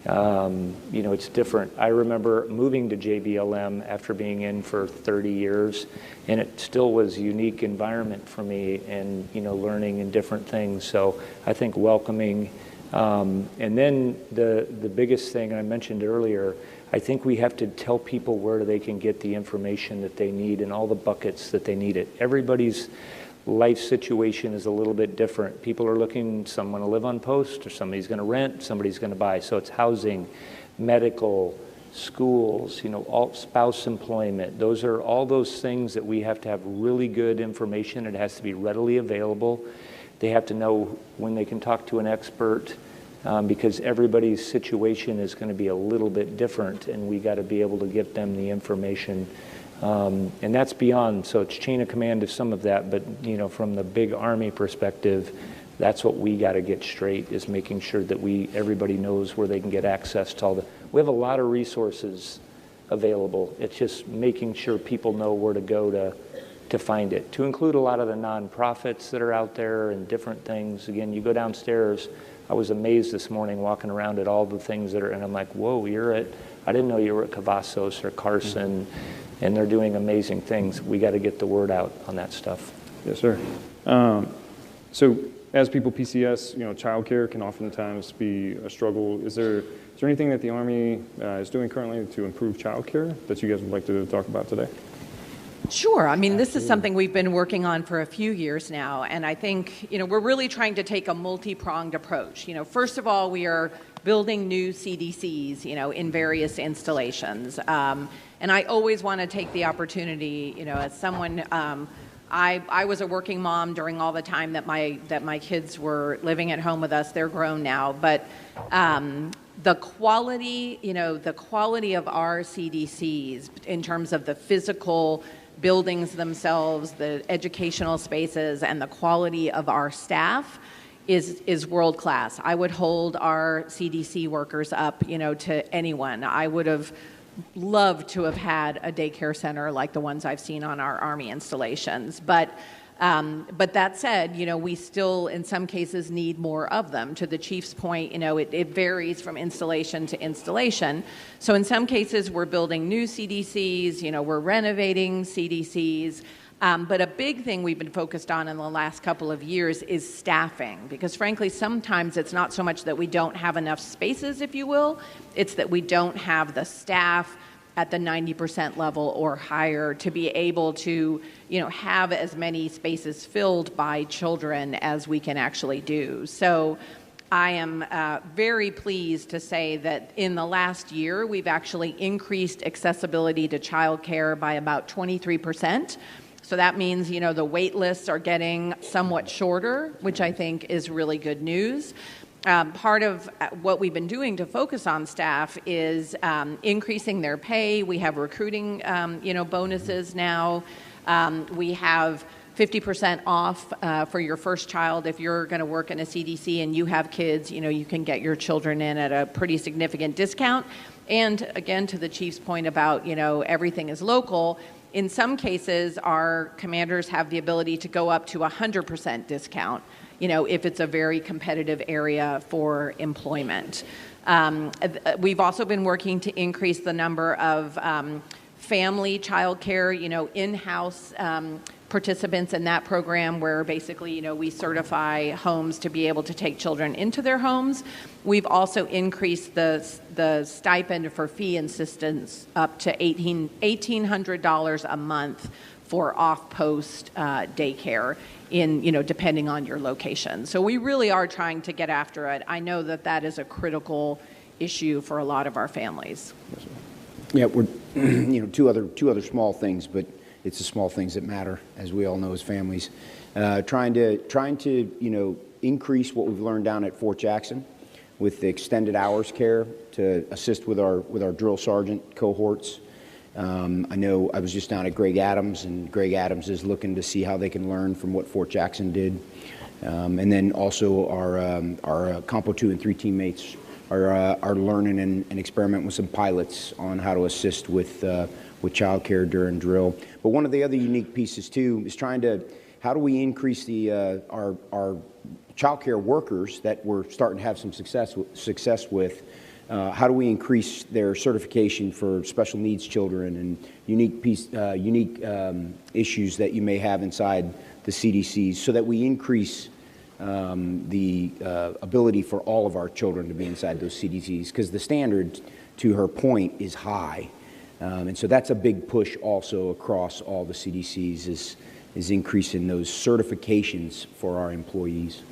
It's different. I remember moving to JBLM after being in for 30 years, and it still was a unique environment for me and, learning and different things. So I think welcoming. And then the biggest thing, and I mentioned earlier, I think we have to tell people where they can get the information that they need in all the buckets that they need it. Everybody's life situation is a little bit different. People are looking, some want to live on post, or somebody's going to rent, somebody's going to buy. So it's housing, medical, schools, all spouse employment. Those are all those things that we have to have really good information. It has to be readily available. They have to know when they can talk to an expert, because everybody's situation is going to be a little bit different, and we got to be able to get them the information. And that's beyond, so it's chain of command of some of that, but from the big Army perspective, that's what we got to get straight, is making sure that everybody knows where they can get access to all the. We have a lot of resources available. It's just making sure people know where to go to find it, to include a lot of the nonprofits that are out there and different things. Again, you go downstairs. I was amazed this morning walking around at all the things that are, and I'm like, whoa, I didn't know you were at Cavazos or Carson, and they're doing amazing things. We got to get the word out on that stuff. Yes, sir. So as people PCS, childcare can oftentimes be a struggle. Is there anything that the Army is doing currently to improve childcare that you guys would like to talk about today? Sure. I mean, this is something we've been working on for a few years now, and I think, we're really trying to take a multi-pronged approach. First of all, we are building new CDCs, in various installations. And I always want to take the opportunity, as someone, I was a working mom during all the time that my kids were living at home with us. They're grown now, but the quality of our CDCs in terms of the physical buildings themselves, the educational spaces, and the quality of our staff is world class. I would hold our CDC workers up, to anyone. I would have loved to have had a daycare center like the ones I've seen on our Army installations. But that said, we still, in some cases, need more of them. To the Chief's point, it varies from installation to installation. So in some cases, we're building new CDCs, we're renovating CDCs. But a big thing we've been focused on in the last couple of years is staffing, because frankly, sometimes it's not so much that we don't have enough spaces, if you will, it's that we don't have the staff at the 90% level or higher to be able to, have as many spaces filled by children as we can actually do. So I am very pleased to say that in the last year, we've actually increased accessibility to childcare by about 23%. So that means, the wait lists are getting somewhat shorter, which I think is really good news. Part of what we've been doing to focus on staff is increasing their pay. We have recruiting, bonuses now. We have 50% off for your first child. If you're going to work in a CDC and you have kids, you can get your children in at a pretty significant discount. And again, to the Chief's point about, everything is local, in some cases, our commanders have the ability to go up to 100% discount, if it's a very competitive area for employment. We've also been working to increase the number of family childcare, in-house participants in that program, where basically, we certify homes to be able to take children into their homes. We've also increased the stipend for fee assistance up to $1,800 a month for off-post daycare depending on your location. So we really are trying to get after it. I know that is a critical issue for a lot of our families. Yeah, we're two other small things, but it's the small things that matter, as we all know as families. Trying to increase what we've learned down at Fort Jackson with the extended hours care to assist with our drill sergeant cohorts. I know I was just down at Greg Adams, and Greg Adams is looking to see how they can learn from what Fort Jackson did. And then also our Compo 2 and 3 teammates are learning and experimenting with some pilots on how to assist with child care during drill. But one of the other unique pieces too is how do we increase our child care workers that we're starting to have some success with. How do we increase their certification for special needs children and unique issues that you may have inside the CDCs, so that we increase the ability for all of our children to be inside those CDCs? Because the standard to her point, is high. And so that's a big push also across all the CDCs is increasing those certifications for our employees.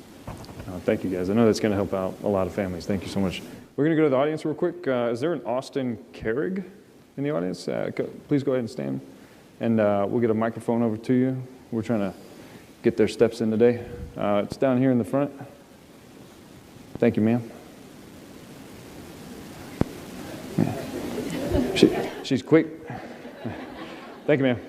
Thank you, guys. I know that's going to help out a lot of families. Thank you so much. We're going to go to the audience real quick. Is there an Austin Carrig in the audience? Please go ahead and stand, and we'll get a microphone over to you. We're trying to get their steps in today. It's down here in the front. Thank you, ma'am. She's quick. Thank you, ma'am.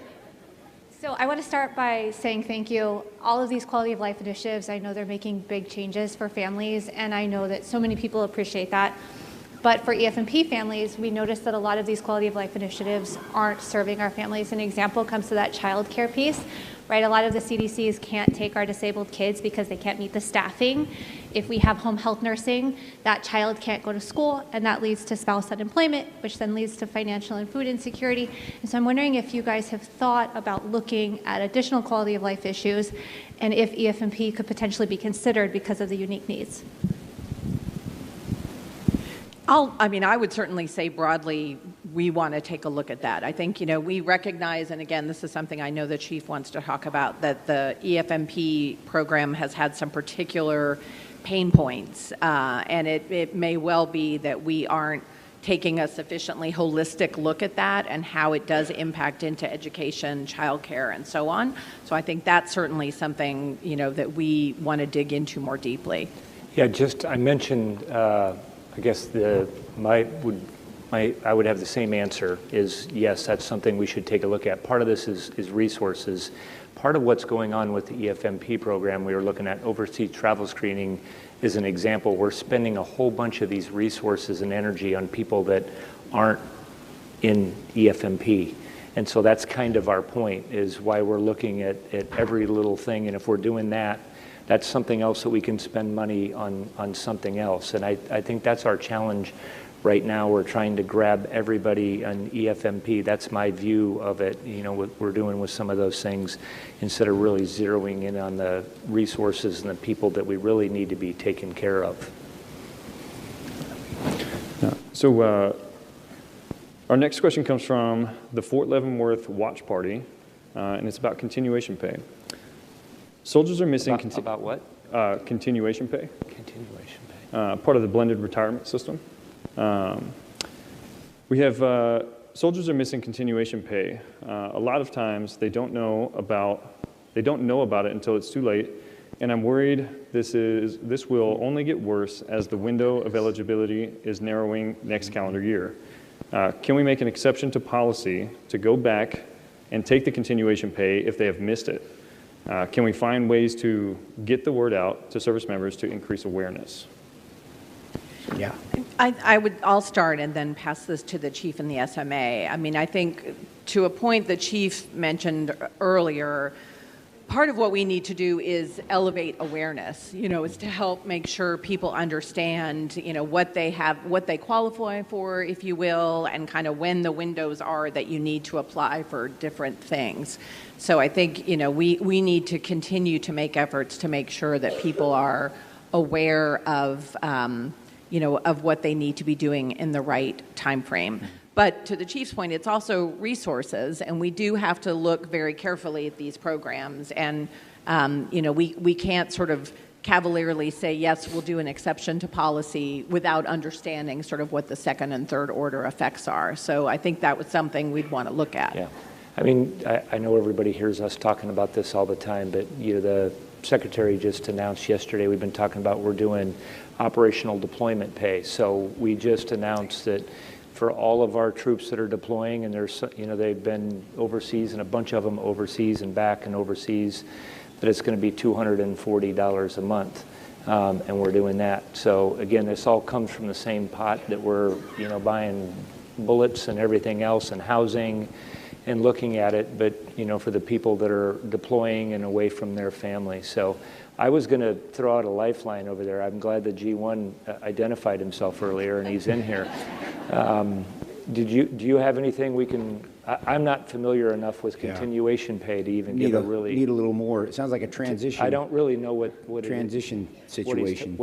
So I want to start by saying thank you. All of these quality of life initiatives, I know they're making big changes for families, and I know that so many people appreciate that. But for EFMP families, we noticed that a lot of these quality of life initiatives aren't serving our families. An example comes to that child care piece, right? A lot of the CDCs can't take our disabled kids because they can't meet the staffing. If we have home health nursing, that child can't go to school, and that leads to spouse unemployment, which then leads to financial and food insecurity. And so I'm wondering if you guys have thought about looking at additional quality of life issues and if EFMP could potentially be considered because of the unique needs. I would certainly say broadly, we want to take a look at that. I think, we recognize, and again, this is something I know the chief wants to talk about, that the EFMP program has had some particular pain points, and it may well be that we aren't taking a sufficiently holistic look at that and how it does impact into education, childcare, and so on. So I think that's certainly something, that we want to dig into more deeply. Yeah, I mentioned, I guess I would have the same answer is yes, that's something we should take a look at. Part of this is resources. Part of what's going on with the EFMP program, we were looking at overseas travel screening is an example. We're spending a whole bunch of these resources and energy on people that aren't in EFMP. And so that's kind of our point, is why we're looking at every little thing. And if we're doing that, that's something else that we can spend money on something else. And I think that's our challenge right now. We're trying to grab everybody on EFMP. That's my view of it, what we're doing with some of those things, instead of really zeroing in on the resources and the people that we really need to be taken care of. So our next question comes from the Fort Leavenworth Watch Party, and it's about continuation pay. Soldiers are missing... About what? Continuation pay. Continuation pay. Part of the blended retirement system. We have soldiers are missing continuation pay. A lot of times they don't know about it until it's too late, and I'm worried this will only get worse as the window of eligibility is narrowing next calendar year. Can we make an exception to policy to go back and take the continuation pay if they have missed it? Can we find ways to get the word out to service members to increase awareness? Yeah. I'll start and then pass this to the chief and the SMA. I think to a point the chief mentioned earlier, part of what we need to do is elevate awareness, is to help make sure people understand, what they have, what they qualify for, if you will, and kind of when the windows are that you need to apply for different things. So I think, we need to continue to make efforts to make sure that people are aware of, of what they need to be doing in the right time frame. But to the chief's point, it's also resources, and we do have to look very carefully at these programs. And, we can't sort of cavalierly say, yes, we'll do an exception to policy without understanding sort of what the second and third order effects are. So I think that was something we'd want to look at. Yeah. I know everybody hears us talking about this all the time, but the Secretary just announced yesterday, we've been talking about we're doing operational deployment pay. So we just announced that for all of our troops that are deploying, and there's, they've been overseas, and a bunch of them overseas and back and overseas, that it's going to be $240 a month, and we're doing that. So again, this all comes from the same pot that we're, buying bullets and everything else and housing and looking at it, but, for the people that are deploying and away from their family. So I was going to throw out a lifeline over there. I'm glad that G1 identified himself earlier, and he's in here. Do you have anything we can? I'm not familiar enough with continuation pay to even give a really... Need a little more. It sounds like a transition. I don't really know what transition situation.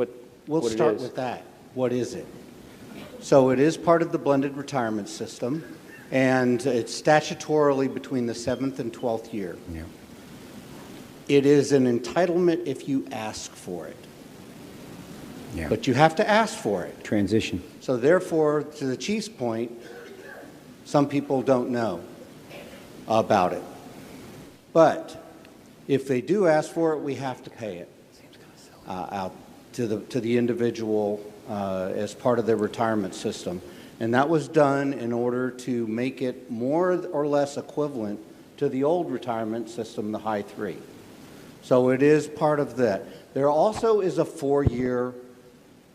We'll start with that. What is it? So it is part of the blended retirement system, and it's statutorily between the 7th and 12th year. Yeah. It is an entitlement if you ask for it. Yeah. But you have to ask for it. Transition. So therefore, to the chief's point, some people don't know about it. But if they do ask for it, we have to pay it out to the individual as part of their retirement system. And that was done in order to make it more or less equivalent to the old retirement system, the high 3. So it is part of that. There also is a 4-year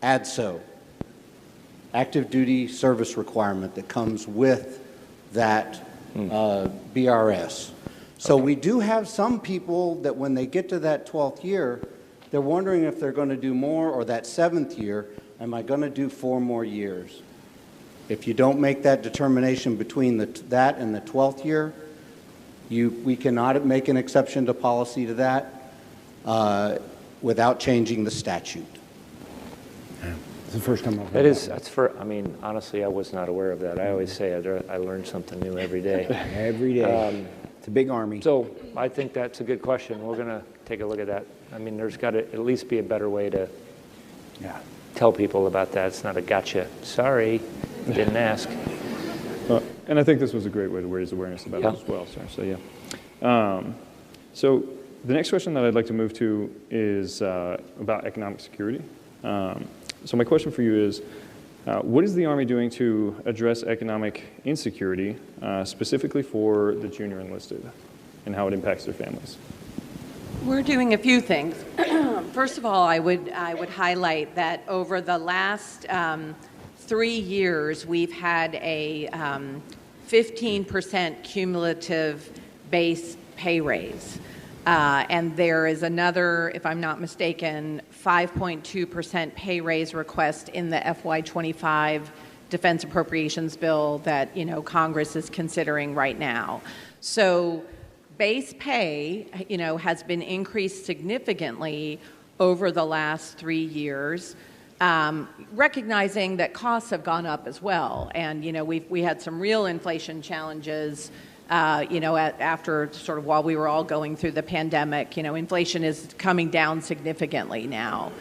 ADSO, active duty service requirement, that comes with that BRS. So we do have some people that when they get to that 12th year, they're wondering if they're going to do more, or that 7th year, am I going to do 4 more years? If you don't make that determination between that and the 12th year, we cannot make an exception to policy to that without changing the statute. It's the first time I've heard that. I mean, honestly, I was not aware of that. I always say I learn something new every day. Every day. It's a big Army. So I think that's a good question. We're going to take a look at that. I mean, there's got to at least be a better way to tell people about that. It's not a gotcha. Sorry, didn't ask. And I think this was a great way to raise awareness about it as well, sir. So yeah. So the next question that I'd like to move to is about economic security. So my question for you is, what is the Army doing to address economic insecurity, specifically for the junior enlisted, and how it impacts their families? We're doing a few things. First of all, I would highlight that over the last 3 years, we've had a 15% cumulative base pay raise. And there is another, if I'm not mistaken, 5.2% pay raise request in the FY25 defense appropriations bill that, Congress is considering right now. So base pay, has been increased significantly over the last 3 years, recognizing that costs have gone up as well. And, we had some real inflation challenges after sort of while we were all going through the pandemic. Inflation is coming down significantly now.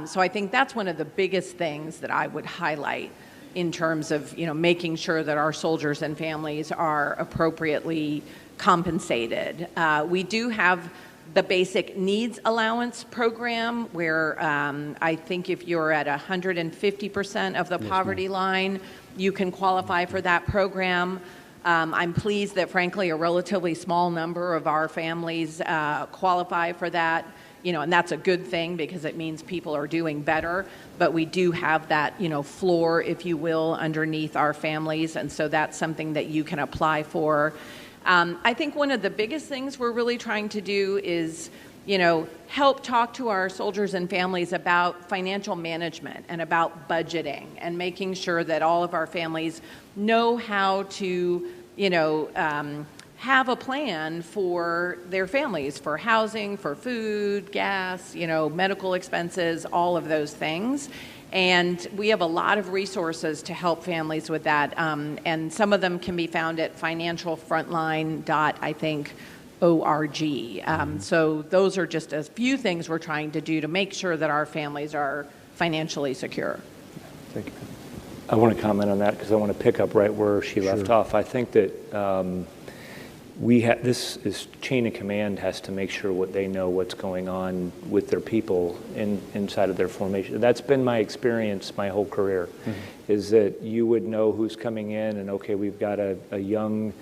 So I think that's one of the biggest things that I would highlight in terms of, making sure that our soldiers and families are appropriately compensated. We do have the basic needs allowance program where I think if you're at 150% of the poverty line, you can qualify for that program. I'm pleased that, frankly, a relatively small number of our families qualify for that, and that's a good thing because it means people are doing better. But we do have that, floor, if you will, underneath our families, and so that's something that you can apply for. I think one of the biggest things we're really trying to do is, help talk to our soldiers and families about financial management and about budgeting and making sure that all of our families know how to, have a plan for their families, for housing, for food, gas, medical expenses, all of those things. And we have a lot of resources to help families with that. And some of them can be found at financialfrontline.org. So those are just a few things we're trying to do to make sure that our families are financially secure. Thank you. I want to comment on that because I want to pick up right where she left off. I think that this is chain of command has to make sure what they know what's going on with their people inside of their formation. That's been my experience my whole career, is that you would know who's coming in and, okay, we've got a young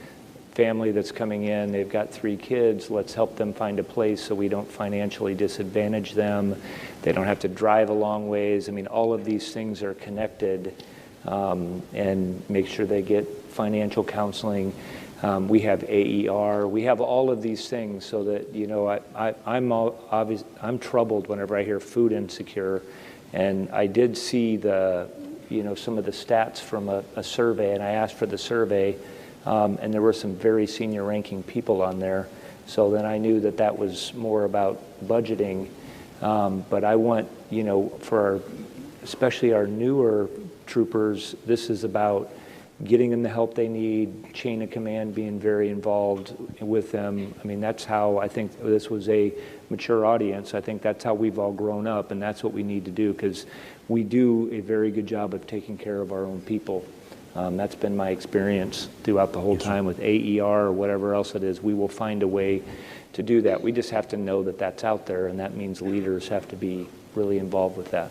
family that's coming in, they've got 3 kids, let's help them find a place so we don't financially disadvantage them. They don't have to drive a long ways. I mean, all of these things are connected, and make sure they get financial counseling. We have AER. We have all of these things so that, I'm troubled whenever I hear food insecure. And I did see some of the stats from a survey, and I asked for the survey, and there were some very senior ranking people on there. So then I knew that was more about budgeting. But I want, especially our newer troopers. This is about getting them the help they need, chain of command being very involved with them. I mean, that's how I think this was a mature audience. I think that's how we've all grown up, and that's what we need to do, because we do a very good job of taking care of our own people. That's been my experience throughout the whole time with AER or whatever else it is. We will find a way to do that. We just have to know that that's out there, and that means leaders have to be really involved with that.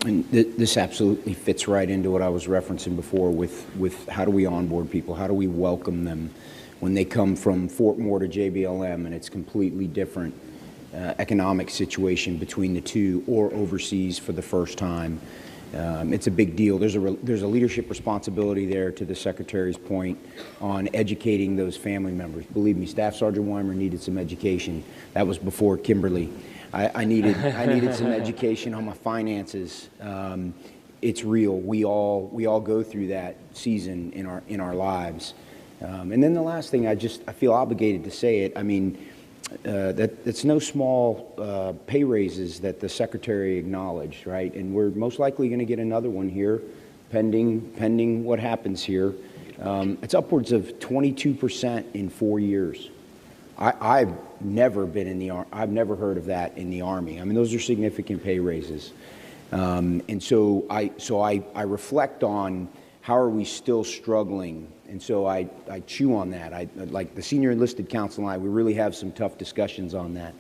And this absolutely fits right into what I was referencing before with how do we onboard people? How do we welcome them when they come from Fort Moore to JBLM and it's completely different economic situation between the two, or overseas for the first time? It's a big deal. There's a leadership responsibility there, to the Secretary's point, on educating those family members. Believe me, Staff Sergeant Weimer needed some education. That was before Kimberly. I needed some education on my finances. It's real. We all go through that season in our lives. And then the last thing, I feel obligated to say it. I mean, it's no small pay raises that the Secretary acknowledged, right? And we're most likely going to get another one here, pending what happens here. It's upwards of 22% in 4 years. I've never been in the I've never heard of that in the Army. I mean, those are significant pay raises, and so I reflect on how are we still struggling, and so I chew on that. Like the Senior Enlisted Council and I, we really have some tough discussions on that.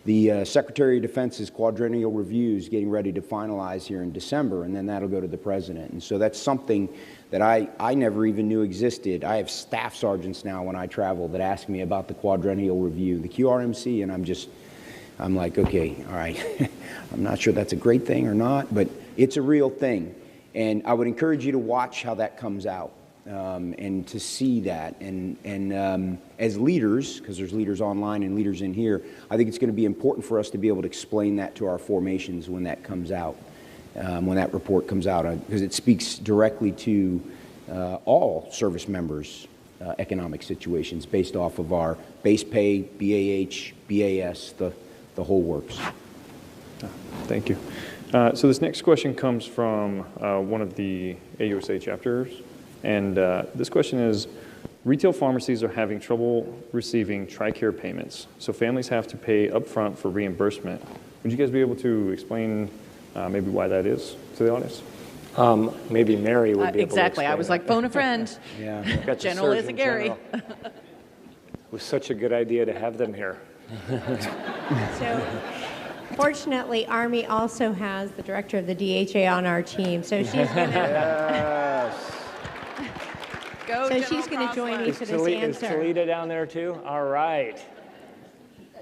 The Secretary of Defense's quadrennial review is getting ready to finalize here in December, and then that'll go to the President. And so that's something that I never even knew existed. I have staff sergeants now when I travel that ask me about the quadrennial review, the QRMC, and I'm like, okay, all right. I'm not sure that's a great thing or not, but it's a real thing. And I would encourage you to watch how that comes out. And to see that, and as leaders, because there's leaders online and leaders in here, I think it's going to be important for us to be able to explain that to our formations when that comes out, when that report comes out, because it speaks directly to all service members' economic situations based off of our base pay, BAH, BAS, the whole works. Thank you. So this next question comes from one of the AUSA chapters. And this question is, retail pharmacies are having trouble receiving TRICARE payments, so families have to pay upfront for reimbursement. Would you guys be able to explain maybe why that is to the audience? Maybe Mary would be able exactly. to I was like, phone a friend. Yeah. General isn't Gary. It was such a good idea to have them here. So, fortunately, Army also has the director of the DHA on our team, so she's going to... she's going to join me for this answer. Is Talita down there too? All right.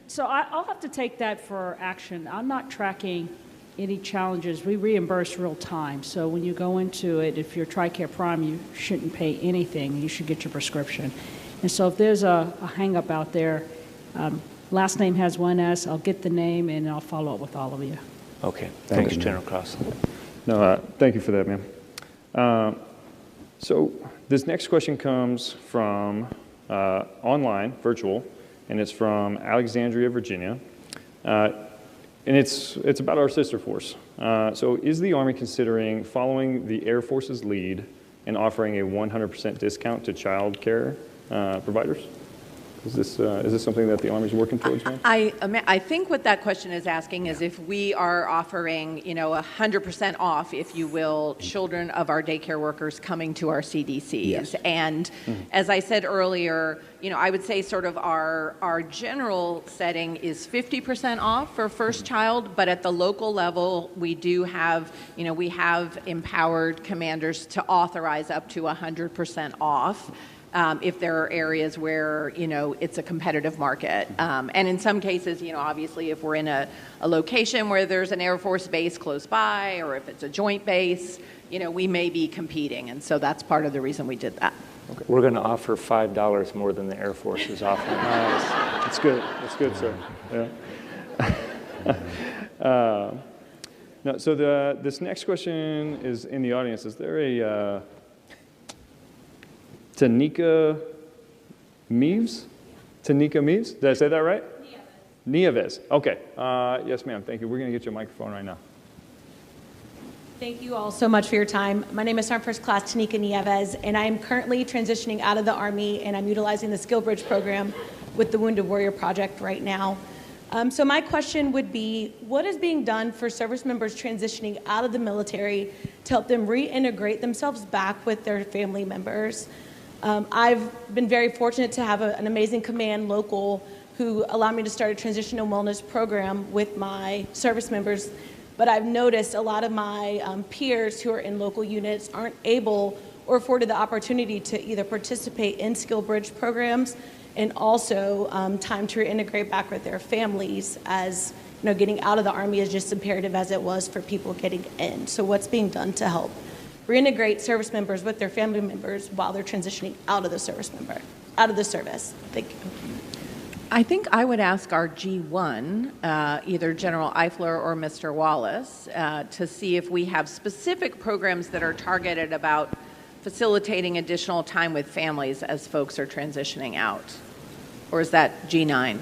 So I'll have to take that for action. I'm not tracking any challenges. We reimburse real time. So when you go into it, if you're TRICARE Prime, you shouldn't pay anything. You should get your prescription. And so if there's a hang-up out there, last name has one S, I'll get the name and I'll follow up with all of you. Okay. Thanks, General Cross. No, thank you for that, ma'am. So this next question comes from online, virtual, and it's from Alexandria, Virginia. And it's about our sister force. So is the Army considering following the Air Force's lead and offering a 100% discount to child care providers? Is this something that the Army's working towards, ma'am? I think what that question is asking is if we are offering, 100% off, if you will, children of our daycare workers coming to our CDCs. Yes. And as I said earlier, I would say sort of our general setting is 50% off for first child, but at the local level, we do have, we have empowered commanders to authorize up to 100% off. If there are areas where, it's a competitive market. And in some cases, obviously if we're in a location where there's an Air Force base close by, or if it's a joint base, we may be competing. And so that's part of the reason we did that. Okay. We're going to offer $5 more than the Air Force is offering. That's good. That's good, sir. Yeah. No, so this next question is in the audience. Is there a... Tanika Meaves? Did I say that right? Nieves. Okay. Yes, ma'am. Thank you. We're going to get you a microphone right now. Thank you all so much for your time. My name is Sergeant First Class Tanika Nieves, and I am currently transitioning out of the Army, and I'm utilizing the Skill Bridge program with the Wounded Warrior Project right now. So my question would be, what is being done for service members transitioning out of the military to help them reintegrate themselves back with their family members? I've been very fortunate to have an amazing command local who allowed me to start a transitional wellness program with my service members. But I've noticed a lot of my peers who are in local units aren't able or afforded the opportunity to either participate in Skill Bridge programs and also time to reintegrate back with their families, as getting out of the Army is just imperative as it was for people getting in. So what's being done to help reintegrate service members with their family members while they're transitioning out of the service? Thank you. I think I would ask our G1, either General Eifler or Mr. Wallace, to see if we have specific programs that are targeted about facilitating additional time with families as folks are transitioning out. Or is that G9?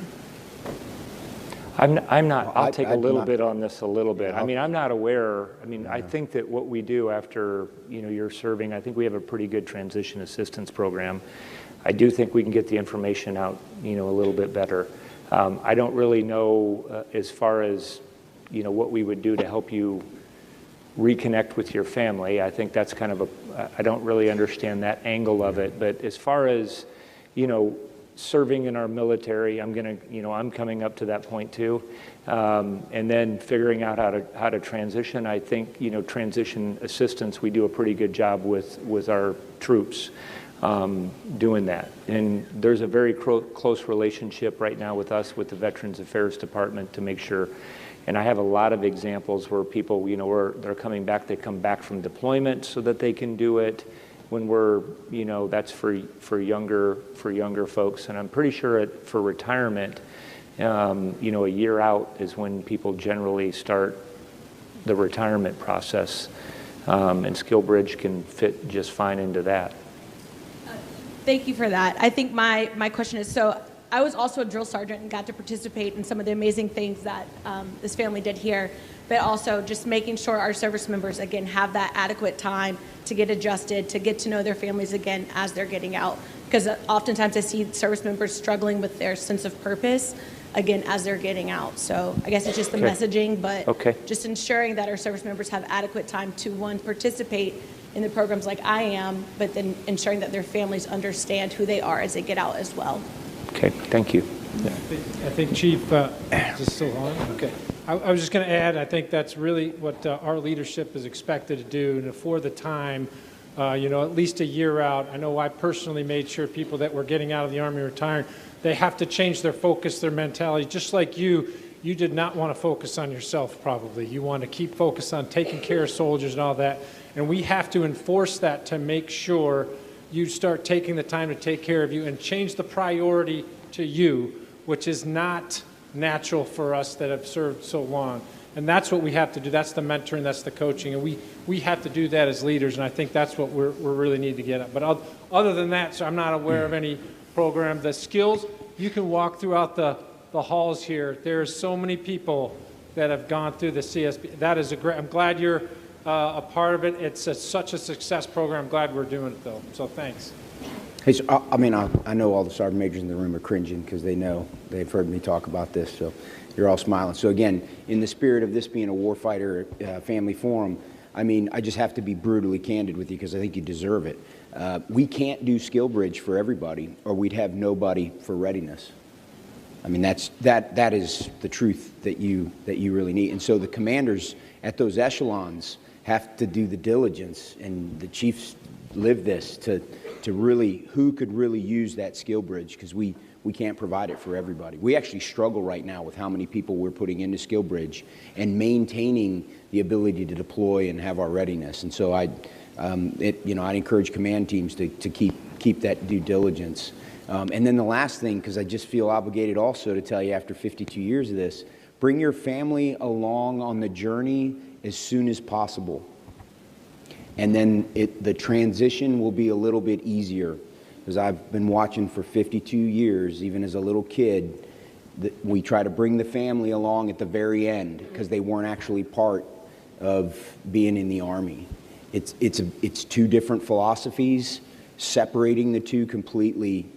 I'm not, I'll take a little bit on this a little bit. I mean, I'm not aware. I mean, I think that what we do after, you're serving, I think we have a pretty good transition assistance program. I do think we can get the information out, a little bit better. I don't really know as far as, what we would do to help you reconnect with your family. I think that's kind of I don't really understand that angle of it. But as far as, serving in our military, I'm coming up to that point too. And then figuring out how to transition. I think, transition assistance, we do a pretty good job with our troops. Doing that. And there's a very close relationship right now with us, with the Veterans Affairs Department, to make sure. And I have a lot of examples where people, where they're coming back, they come back from deployment so that they can do it when we're, that's for younger folks. And I'm pretty sure for retirement, a year out is when people generally start the retirement process. And Skill Bridge can fit just fine into that. Thank you for that. I think my question is, so I was also a drill sergeant and got to participate in some of the amazing things that this family did here, but also just making sure our service members, again, have that adequate time to get adjusted, to get to know their families again as they're getting out. Because oftentimes I see service members struggling with their sense of purpose, again, as they're getting out. So I guess it's just the messaging, but just ensuring that our service members have adequate time to, one, participate in the programs like I am, but then ensuring that their families understand who they are as they get out as well. Okay, thank you. Yeah. I think Chief, is this still on? Okay. I was just going to add, I think that's really what our leadership is expected to do, and for the time, at least a year out. I know I personally made sure people that were getting out of the Army retiring, they have to change their focus, their mentality, just like you did not want to focus on yourself probably. You want to keep focused on taking care of soldiers and all that. And we have to enforce that to make sure you start taking the time to take care of you and change the priority to you, which is not natural for us that have served so long. And that's what we have to do. That's the mentoring, that's the coaching. And we have to do that as leaders, and I think that's what we really need to get at. But other than that, so I'm not aware of any program. The skills, you can walk throughout the halls here. There's so many people that have gone through the CSB. That is I'm glad you're a part of it. It's such a success program. I'm glad we're doing it, though. So thanks. Hey, so, I know all the sergeant majors in the room are cringing because they've heard me talk about this. So you're all smiling. So again, in the spirit of this being a Warfighter family forum, I just have to be brutally candid with you because I think you deserve it. We can't do Skill Bridge for everybody, or we'd have nobody for readiness. That is the truth that you really need. And so the commanders at those echelons have to do the diligence, and the chiefs live this to really, who could really use that Skill Bridge, because we can't provide it for everybody. We actually struggle right now with how many people we're putting into Skill Bridge and maintaining the ability to deploy and have our readiness. And so I'd encourage command teams to keep that due diligence. And then the last thing, because I just feel obligated also to tell you after 52 years of this, bring your family along on the journey as soon as possible. And then the transition will be a little bit easier, because I've been watching for 52 years, even as a little kid, that we try to bring the family along at the very end because they weren't actually part of being in the Army. It's two different philosophies. Separating the two completely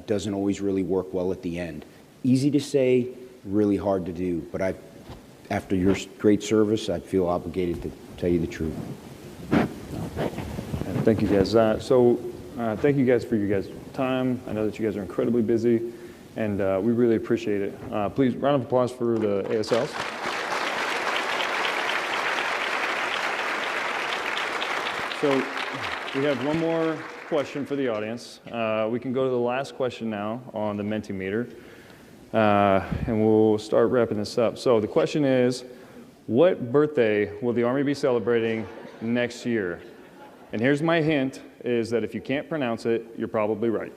doesn't always really work well at the end. Easy to say, really hard to do, but after your great service, I feel obligated to tell you the truth. Thank you, guys. Thank you guys for your guys' time. I know that you guys are incredibly busy, and we really appreciate it. Please, round of applause for the ASLs. So we have one more question for the audience. We can go to the last question now on the Mentimeter, and we'll start wrapping this up. So the question is, what birthday will the Army be celebrating next year? And here's my hint, is that if you can't pronounce it, you're probably right.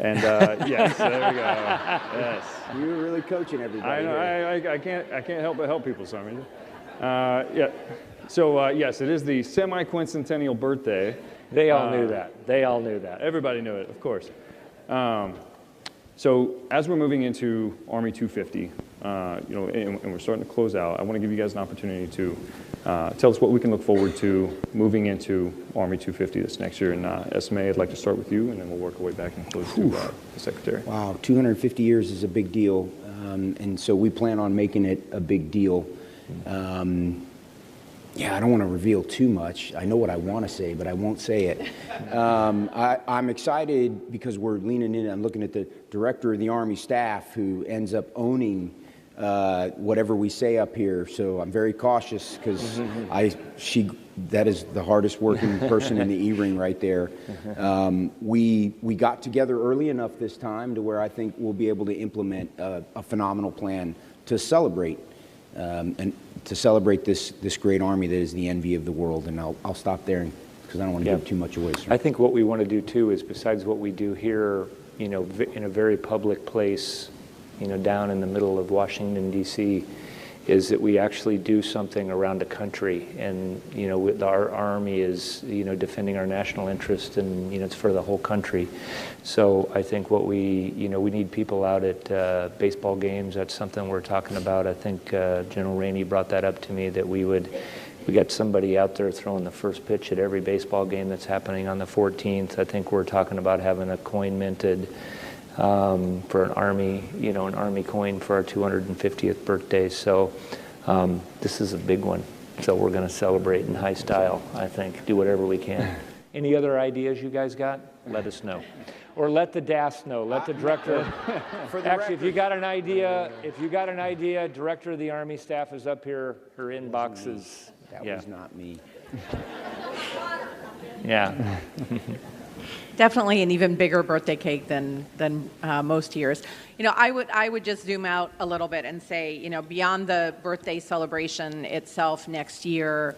Yes, there we go. Yes. You were really coaching everybody. I can't help but help people, Simon. Yeah. So yes, it is the semi-quincentennial birthday. They all knew that. They all knew that. Everybody knew it, of course. So as we're moving into Army 250, and we're starting to close out, I want to give you guys an opportunity to tell us what we can look forward to moving into Army 250 this next year. And SMA, I'd like to start with you, and then we'll work our way back and close to the Secretary. Wow, 250 years is a big deal, and so we plan on making it a big deal. I don't want to reveal too much. I know what I want to say, but I won't say it. I'm excited because we're leaning in. I'm looking at the director of the Army staff who ends up owning whatever we say up here. So I'm very cautious because that is the hardest working person in the E-ring right there. We got together early enough this time to where I think we'll be able to implement a phenomenal plan to celebrate this great Army that is the envy of the world. And I'll stop there because I don't want to give too much away, sir. I think what we want to do too is, besides what we do here, in a very public place, down in the middle of Washington, D.C., is that we actually do something around the country. And, our Army is, defending our national interest, and, it's for the whole country. So I think what we need people out at baseball games. That's something we're talking about. I think General Rainey brought that up to me, that we got somebody out there throwing the first pitch at every baseball game that's happening on the 14th. I think we're talking about having a coin minted for an Army coin for our 250th birthday. So this is a big one. So we're going to celebrate in high style, I think, do whatever we can. Any other ideas you guys got? Let us know. Or let the DAS know. Let the director. Actually, if you got an idea, director of the Army staff is up here. Her inbox is. That was not me. Yeah. Definitely an even bigger birthday cake than most years. I would just zoom out a little bit and say, beyond the birthday celebration itself next year,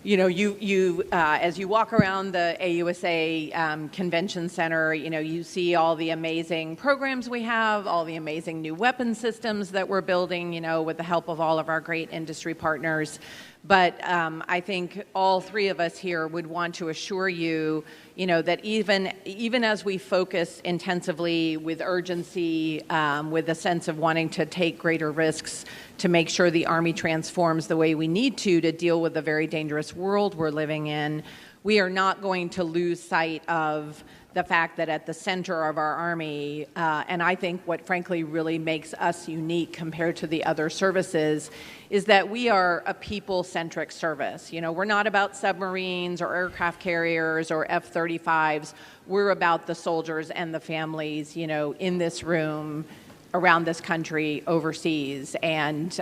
you as you walk around the AUSA Convention Center, you see all the amazing programs we have, all the amazing new weapon systems that we're building, with the help of all of our great industry partners. But I think all three of us here would want to assure you, that even as we focus intensively with urgency, with a sense of wanting to take greater risks to make sure the Army transforms the way we need to deal with the very dangerous world we're living in, we are not going to lose sight of the fact that at the center of our Army, and I think what frankly really makes us unique compared to the other services, is that we are a people-centric service. We're not about submarines or aircraft carriers or F-35s. We're about the soldiers and the families, in this room, around this country, overseas, and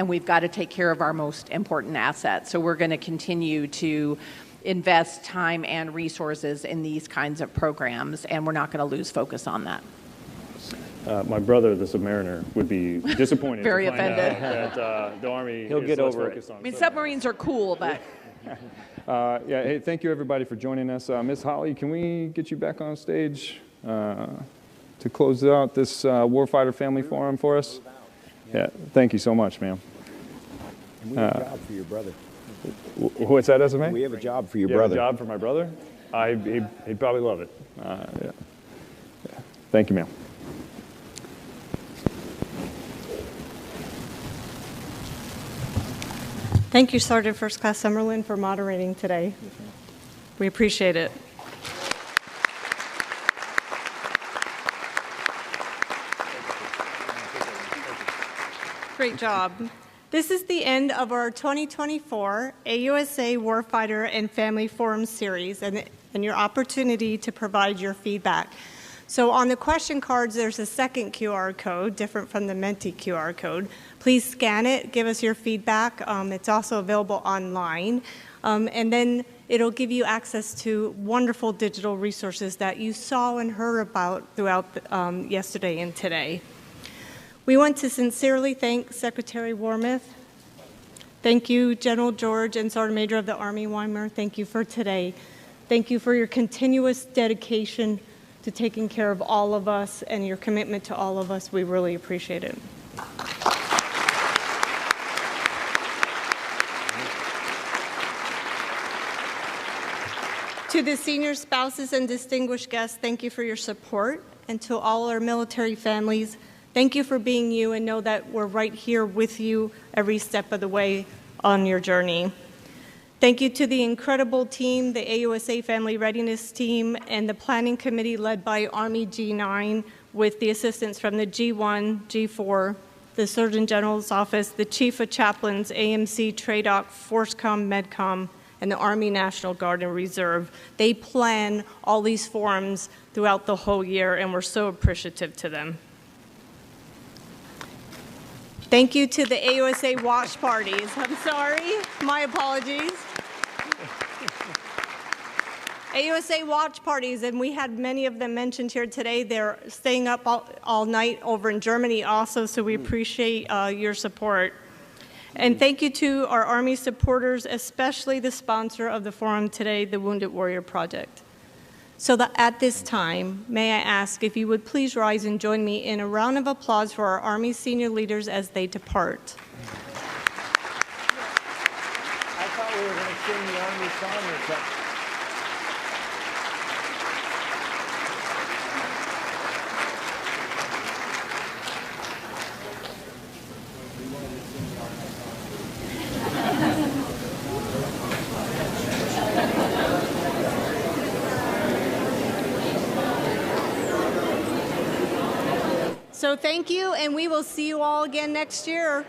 we've got to take care of our most important assets. So we're going to continue to invest time and resources in these kinds of programs, and we're not going to lose focus on that. My brother, the submariner, would be disappointed Very to find offended. out that the Army He'll is get less over focused on. I mean, submarines are cool, but... Hey, thank you everybody for joining us. Ms. Holly, can we get you back on stage to close out this Warfighter Family Forum for us? Yeah, thank you so much, ma'am. And we have a job for your brother. What's that, SMA? We have a job for your You brother. have a job for my brother? He'd probably love it. Yeah. Thank you, ma'am. Thank you, Sergeant First Class Summerlin, for moderating today. We appreciate it. Great job. This is the end of our 2024 AUSA Warfighter and Family Forum series and your opportunity to provide your feedback. So on the question cards, there's a second QR code, different from the Menti QR code. Please scan it, give us your feedback. It's also available online. And then it'll give you access to wonderful digital resources that you saw and heard about throughout yesterday and today. We want to sincerely thank Secretary Wormuth. Thank you, General George and Sergeant Major of the Army Weimar. Thank you for today. Thank you for your continuous dedication to taking care of all of us and your commitment to all of us. We really appreciate it. To the senior spouses and distinguished guests, thank you for your support. And to all our military families, thank you for being you, and know that we're right here with you every step of the way on your journey. Thank you to the incredible team, the AUSA Family Readiness Team, and the Planning Committee led by Army G9 with the assistance from the G1, G4, the Surgeon General's Office, the Chief of Chaplains, AMC, TRADOC, FORCECOM, MEDCOM, and the Army National Guard and Reserve. They plan all these forums throughout the whole year, and we're so appreciative to them. Thank you to the AUSA watch parties. I'm sorry, my apologies. AUSA watch parties, and we had many of them mentioned here today. They're staying up all night over in Germany also, so we appreciate your support. And thank you to our Army supporters, especially the sponsor of the forum today, the Wounded Warrior Project. So that at this time, may I ask if you would please rise and join me in a round of applause for our Army senior leaders as they depart. I thought we were going to sing the Army song or something. So thank you, and we will see you all again next year.